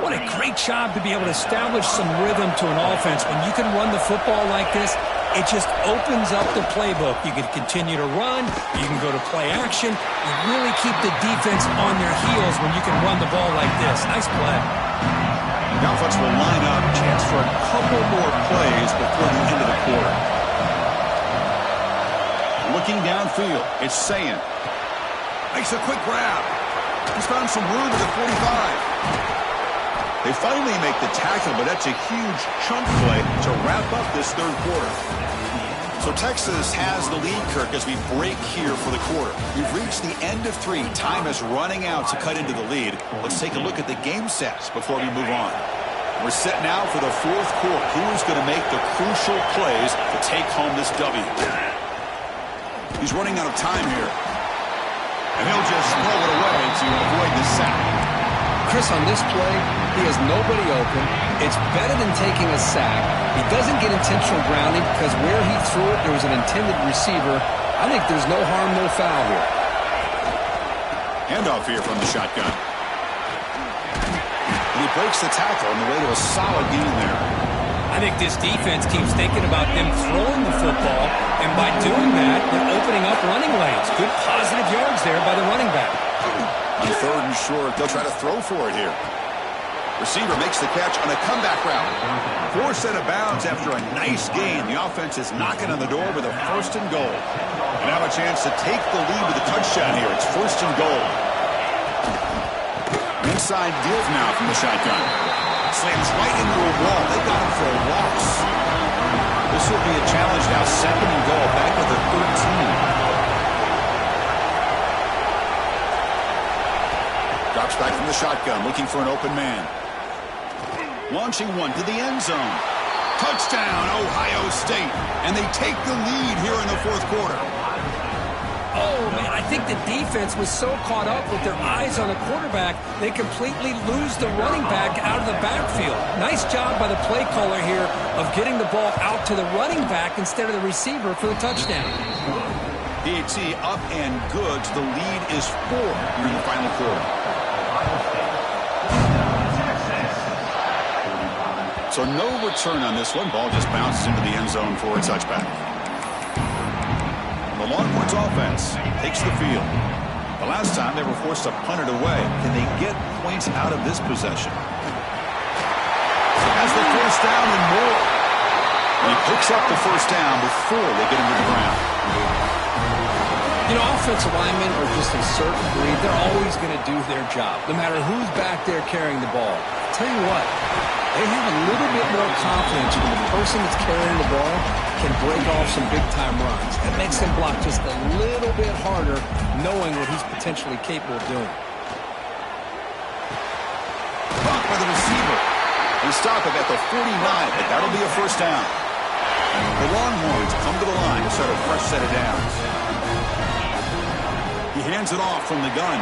What a great job to be able to establish some rhythm to an offense. When you can run the football like this, it just opens up the playbook. You can continue to run. You can go to play action. You really keep the defense on their heels when you can run the ball like this. Nice play. The offense will line up. Chance for a couple more plays before the end of the quarter. Looking downfield, it's Sayin. Makes a quick grab. He's found some room at the 45. They finally make the tackle, but that's a huge chunk play to wrap up this 3rd quarter. So Texas has the lead, Kirk, as we break here for the quarter. We've reached the end of 3. Time is running out to cut into the lead. Let's take a look at the game sets before we move on. We're set now for the 4th quarter. Who's going to make the crucial plays to take home this W? He's running out of time here. And he'll just throw it away to avoid the sack. Chris, on this play, he has nobody open. It's better than taking a sack. He doesn't get intentional grounding because where he threw it, there was an intended receiver. I think there's no harm, no foul here. Handoff here from the shotgun. And he breaks the tackle on the way to a solid gain there. I think this defense keeps thinking about them throwing the football, and by doing that, they're opening up running lanes. Good positive yards there by the running back. On 3rd and short, they'll try to throw for it here. Receiver makes the catch on a comeback route. 4 set of bounds after a nice gain. The offense is knocking on the door with a 1st and goal. And have a chance to take the lead with a touchdown here. It's 1st and goal. Inside deals now from the shotgun. Slams right into a wall. They got him for a loss. This will be a challenge now. 2nd and goal. Back at the 13. Drops back from the shotgun, looking for an open man. Launching one to the end zone. Touchdown, Ohio State. And they take the lead here in the 4th quarter. Oh, man, I think the defense was so caught up with their eyes on the quarterback, they completely lose the running back out of the backfield. Nice job by the play caller here of getting the ball out to the running back instead of the receiver for the touchdown. DHC up and good. The lead is 4 here in the final quarter. So no return on this one. Ball just bounces into the end zone for a touchback. The Longhorns offense takes the field. The last time they were forced to punt it away. Can they get points out of this possession? Has the first down and more. And he picks up the first down before they get him to the ground. You know, offensive linemen are just a certain breed. They're always going to do their job, no matter who's back there carrying the ball. I'll tell you what, they have a little bit more confidence when the person that's carrying the ball can break off some big-time runs. That makes him block just a little bit harder, knowing what he's potentially capable of doing. Caught by the receiver. They stop him at the 49, but that'll be a first down. The Longhorns come to the line to start a fresh set of downs. He hands it off from the gun.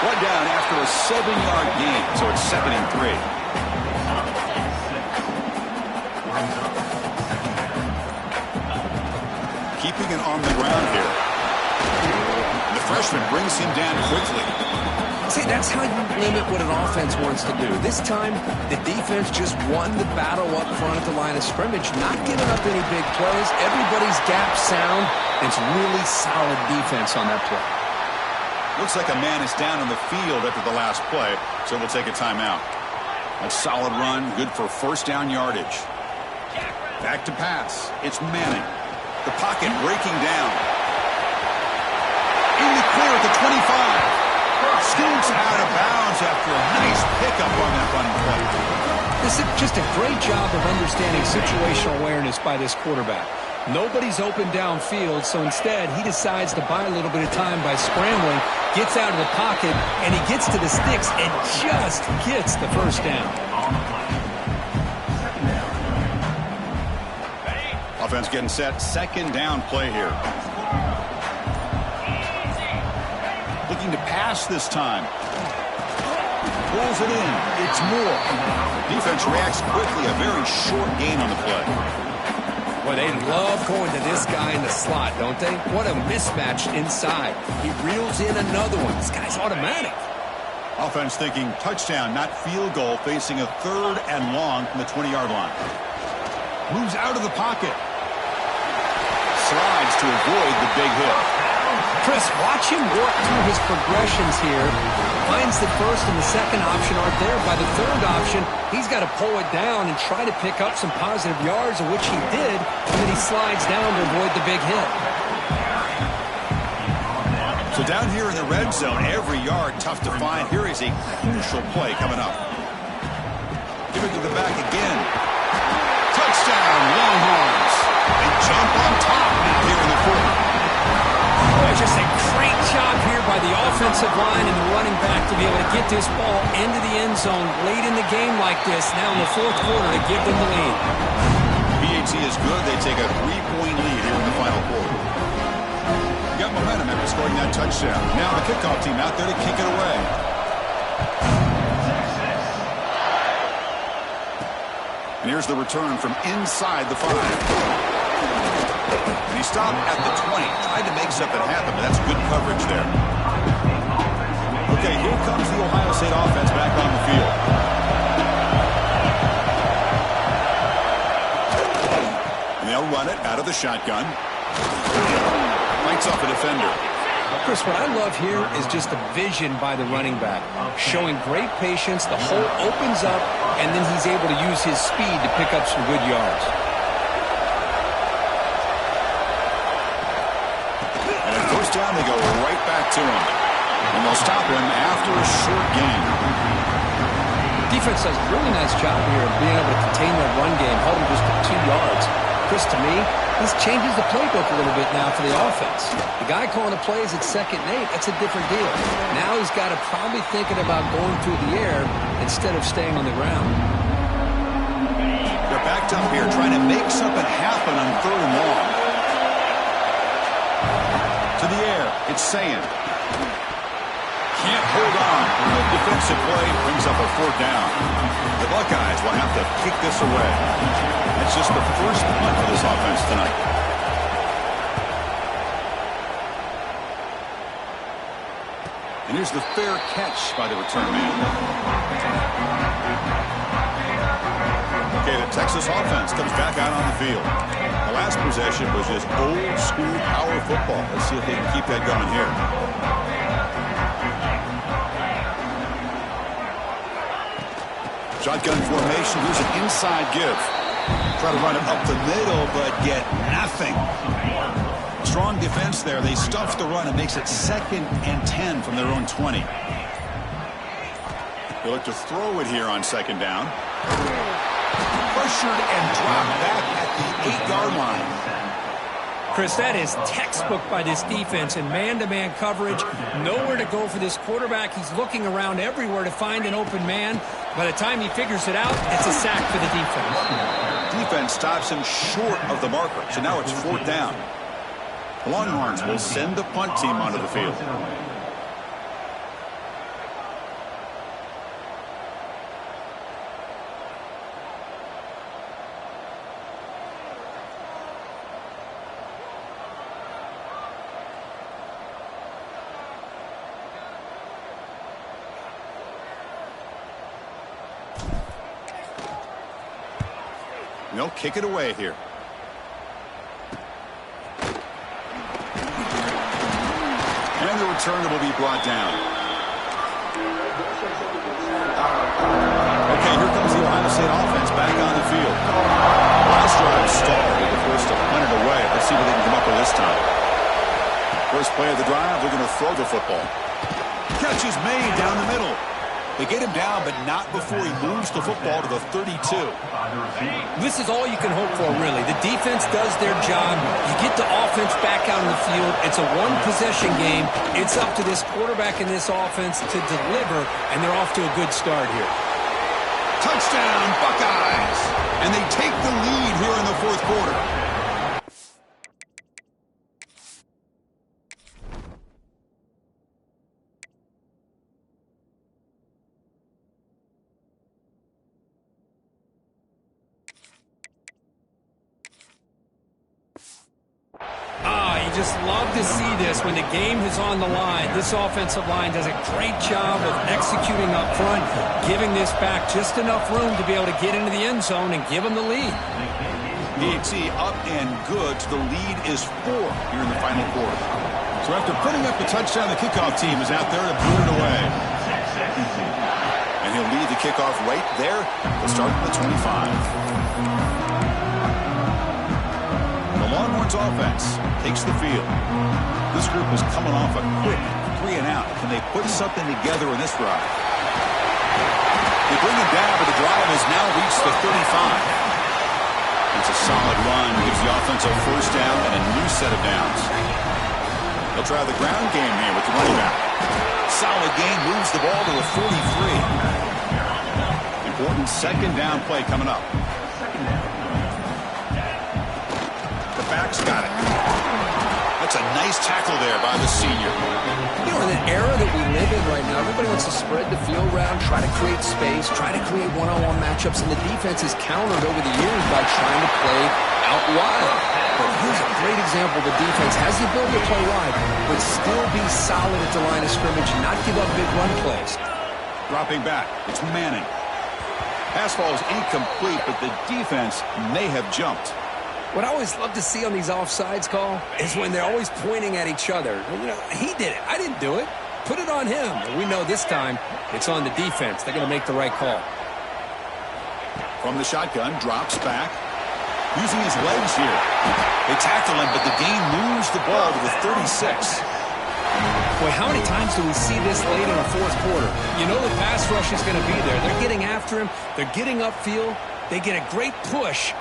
One down after a 7-yard gain, so it's 2nd and 3. Keeping it on the ground here. The freshman brings him down quickly. See, that's how you limit what an offense wants to do. This time, the defense just won the battle up front at the line of scrimmage, not giving up any big plays. Everybody's gap sound. It's really solid defense on that play. Looks like a man is down on the field after the last play, so we'll take a timeout. A solid run, good for first down yardage. Back to pass. It's Manning. The pocket breaking down. In the clear at the 25. Scoots out of bounds after a nice pickup on that running play. This is just a great job of understanding situational awareness by this quarterback. Nobody's open downfield, so instead he decides to buy a little bit of time by scrambling, gets out of the pocket, and he gets to the sticks and just gets the first down. Offense getting set. 2nd down play here. Looking to pass this time. Pulls it in. It's Moore. Defense reacts quickly. A very short gain on the play. Well, they love going to this guy in the slot, don't they? What a mismatch inside. He reels in another one. This guy's automatic. Offense thinking touchdown, not field goal, facing a 3rd and long from the 20-yard line. Moves out of the pocket. Slides to avoid the big hit. Chris, watch him work through his progressions here. Finds the first and the second option aren't there. By the 3rd option, he's got to pull it down and try to pick up some positive yards, of which he did, and then he slides down to avoid the big hit. So down here in the red zone, every yard tough to find. Here is a crucial play coming up. Give it to the back again. Touchdown, Longhorns. They jump on top here in the 4th. Just a great job here by the offensive line and the running back to be able to get this ball into the end zone late in the game like this. Now in the 4th quarter to give them the lead. PAT is good. They take a 3-point lead here in the final quarter. Got momentum after scoring that touchdown. Now the kickoff team out there to kick it away. And here's the return from inside the 5. And he stopped at the 20. Tried to make something happen, but that's good coverage there. Okay, here comes the Ohio State offense back on the field. And they'll run it out of the shotgun. Lights off a defender. Chris, what I love here is just the vision by the running back. Showing great patience, the hole opens up, and then he's able to use his speed to pick up some good yards. Down, they go right back to him. And they'll stop him after a short gain. Defense does a really nice job here of being able to contain that run game, hold him just to 2 yards. Chris, to me, this changes the playbook a little bit now for the offense. The guy calling the plays at 2nd and 8, that's a different deal. Now he's got to probably thinking about going through the air instead of staying on the ground. They're backed up here trying to make something happen on 3rd and long. To the air, it's Sayin. Can't hold on. The defensive play brings up a 4th down. The Buckeyes will have to kick this away. It's just the first punt for this offense tonight. And here's the fair catch by the return man. Okay, the Texas offense comes back out on the field. The last possession was just old school power football. Let's see if they can keep that going here. Shotgun formation. Here's an inside give. Try to run it up the middle, but get nothing. Strong defense there. They stuff the run. It makes it 2nd and 10 from their own 20. They look to throw it here on 2nd down. Pressured and dropped back at the 8-yard line. Chris, that is textbook by this defense in man-to-man coverage. Nowhere to go for this quarterback. He's looking around everywhere to find an open man. By the time he figures it out, it's a sack for the defense. Defense stops him short of the marker, so now it's 4th down. The Longhorns will send the punt team onto the field. They'll kick it away here. And the return will be brought down. Okay, here comes the Ohio State offense back on the field. Last drive stalled. They were forced to punt it away. Let's see what they can come up with this time. First play of the drive, they're going to throw the football. Catch is made down the middle. They get him down, but not before he moves the football to the 32. This is all you can hope for, really. The defense does their job. You get the offense back out on the field. It's a one-possession game. It's up to this quarterback and this offense to deliver, and they're off to a good start here. Touchdown, Buckeyes! And they take the lead here in the 4th quarter. Just love to see this when the game is on the line. This offensive line does a great job of executing up front, giving this back just enough room to be able to get into the end zone and give them the lead. DHC up and good. The lead is 4 here in the final quarter. So after putting up the touchdown, the kickoff team is out there to boot it away. And he'll lead the kickoff right there. They'll start from the 25. Longhorns offense takes the field. This group is coming off a quick 3-and-out. Can they put something together in this drive? They bring him down, but the drive has now reached the 35. It's a solid run. Gives the offense a 1st down and a new set of downs. They'll try the ground game here with the running back. Solid gain, moves the ball to the 43. Important 2nd down play coming up. Back's got it. That's a nice tackle there by the senior. You know, in the era that we live in right now, everybody wants to spread the field around, try to create space, try to create one-on-one matchups, and the defense is countered over the years by trying to play out wide. But here's a great example. The defense has the ability to play wide, but still be solid at the line of scrimmage and not give up big run plays. Dropping back. It's Manning. Pass ball is incomplete, but the defense may have jumped. What I always love to see on these offsides call is when they're always pointing at each other. You know, he did it. I didn't do it. Put it on him. And we know this time it's on the defense. They're going to make the right call. From the shotgun, drops back. Using his legs here. They tackle him, but the gain moves the ball to the 36. Boy, how many times do we see this late in a 4th quarter? You know the pass rush is going to be there. They're getting after him. They're getting upfield. They get a great push.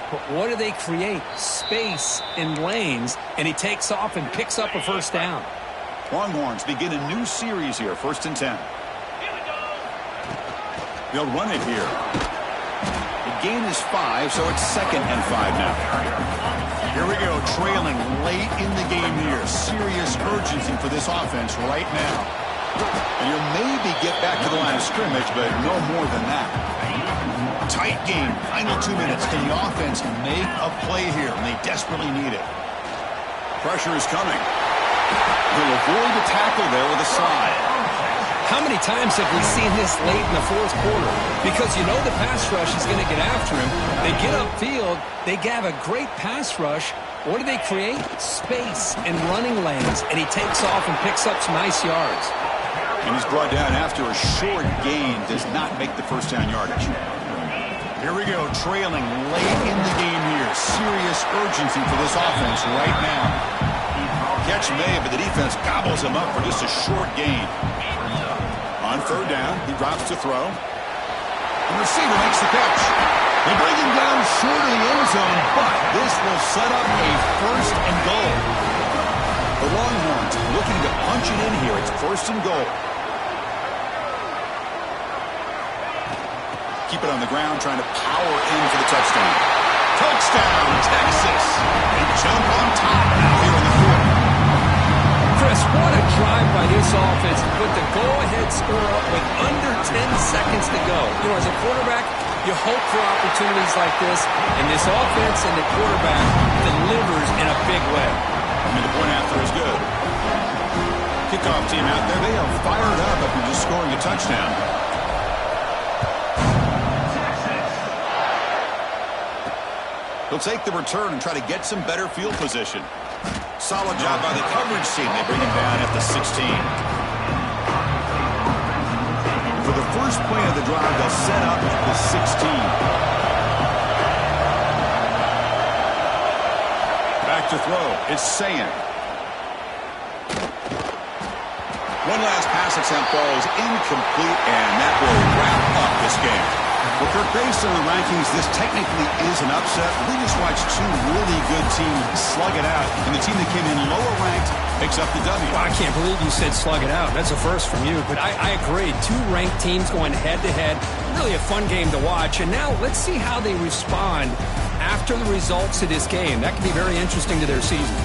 But what do they create? Space in lanes, and he takes off and picks up a 1st down. Longhorns begin a new series here, 1st and 10. They'll run it here. The gain is 5, so it's 2nd and 5 now. Here we go, trailing late in the game here. Serious urgency for this offense right now. And you'll maybe get back to the line of scrimmage, but no more than that. Tight game, final 2 minutes. Can the offense make a play here? And they desperately need it. Pressure is coming. He'll avoid the tackle there with a slide. How many times have we seen this late in the 4th quarter? Because you know the pass rush is going to get after him. They get upfield. They have a great pass rush. What do they create? Space and running lanes. And he takes off and picks up some nice yards. And he's brought down after a short gain. Does not make the first down yardage. Here we go, trailing late in the game here. Serious urgency for this offense right now. Catch made, but the defense gobbles him up for just a short gain. On third down, he drops to throw. The receiver makes the catch. They bring him down short of the end zone, but this will set up a first and goal. The Longhorns looking to punch it in here. It's first and goal. Keep it on the ground, trying to power in for the touchdown. Touchdown, Texas. They jump on top now here in the fourth. Chris, what a drive by this offense to put the go-ahead score up with under 10 seconds to go. You know, as a quarterback, you hope for opportunities like this, and this offense and the quarterback delivers in a big way. I mean, the point after is good. Kickoff team out there, they are fired up after just scoring a touchdown. He'll take the return and try to get some better field position. Solid job by the coverage team. They bring him down at the 16. For the first play of the drive, they'll set up at the 16. Back to throw. It's Sayan. One last pass attempt falls incomplete, and that will wrap up this game. Well, Kirk, based on the rankings, this technically is an upset. We just watched two really good teams slug it out, and the team that came in lower ranked picks up the W. Well, I can't believe you said slug it out. That's a first from you, but I agree. Two ranked teams going head-to-head. Really a fun game to watch, and now let's see how they respond after the results of this game. That could be very interesting to their season.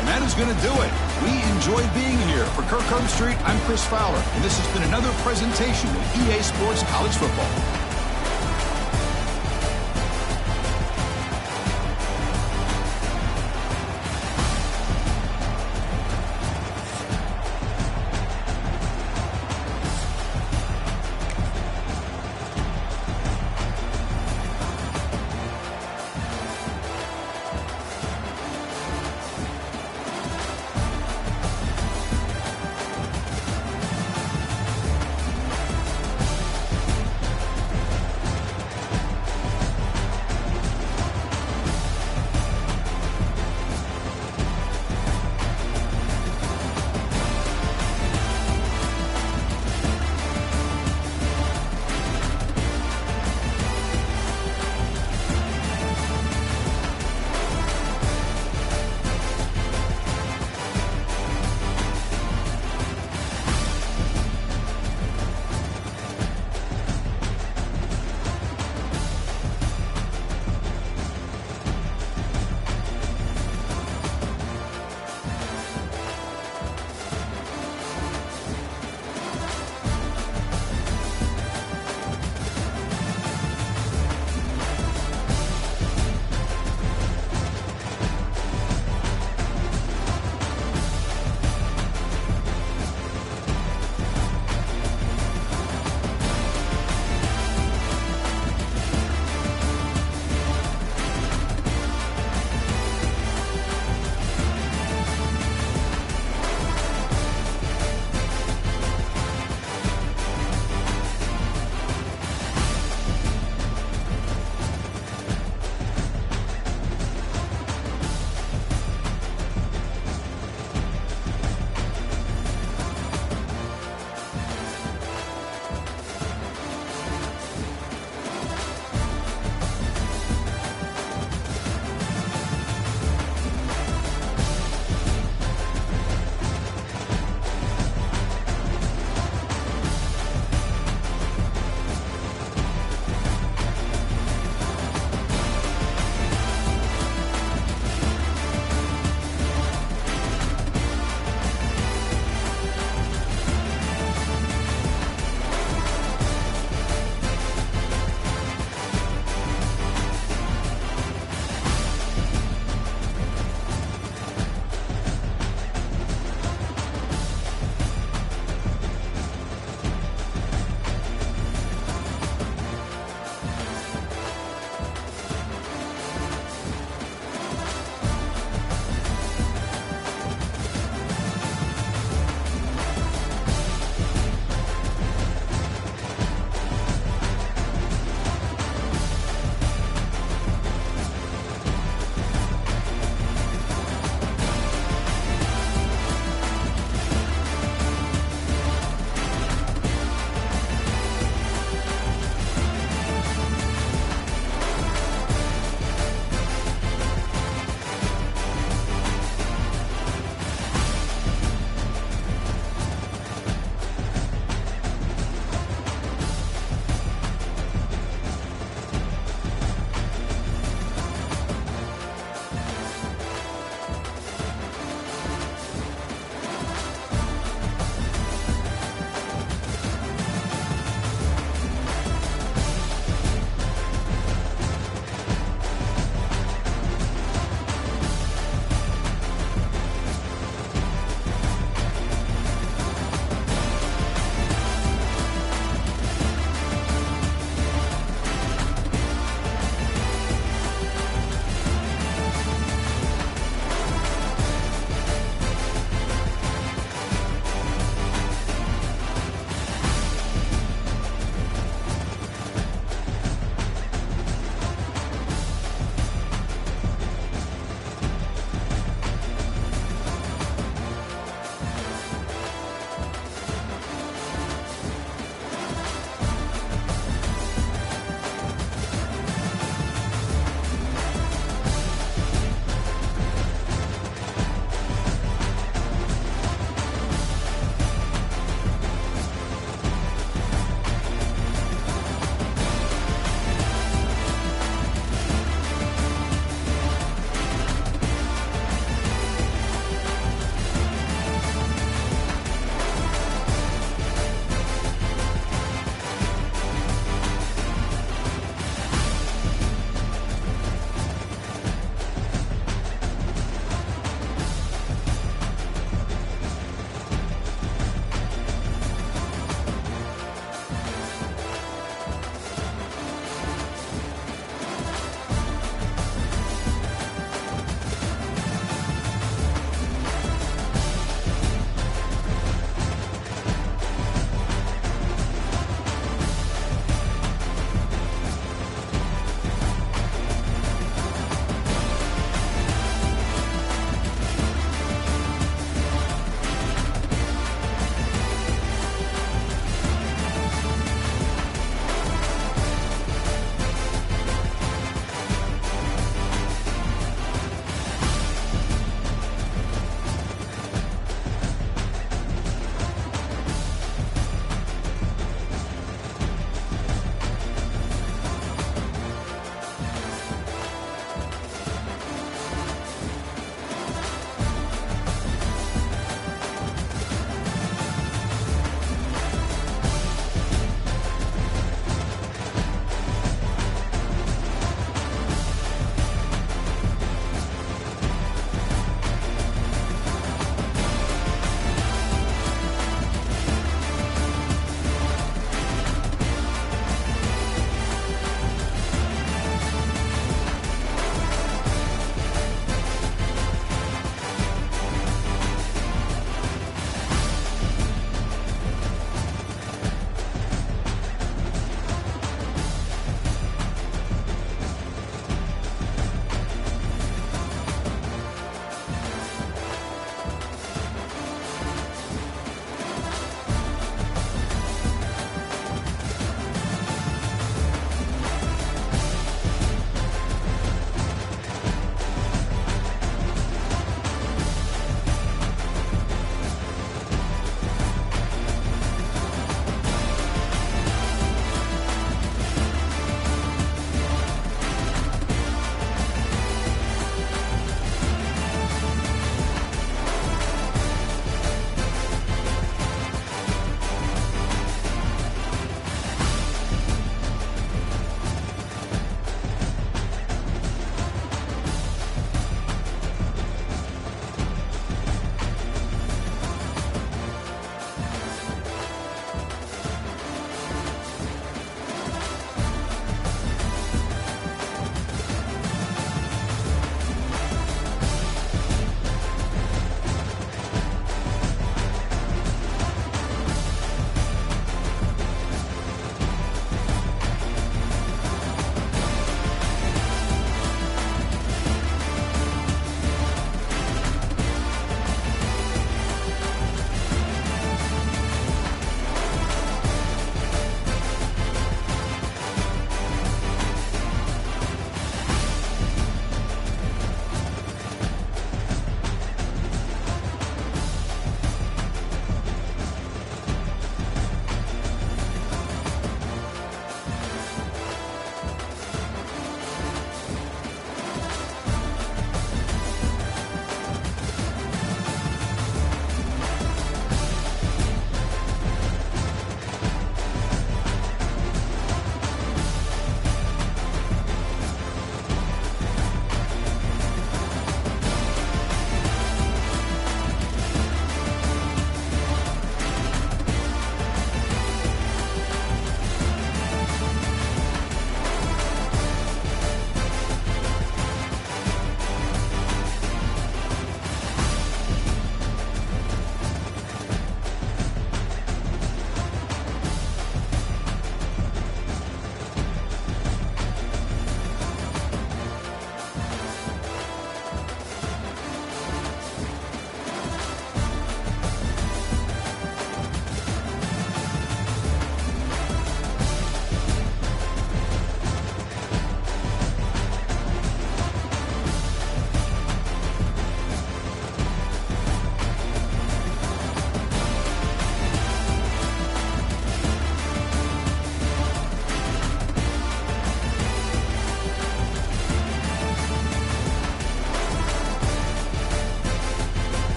And that is going to do it. We enjoyed being here. For Kirk Street, I'm Chris Fowler, and this has been another presentation of EA Sports College Football.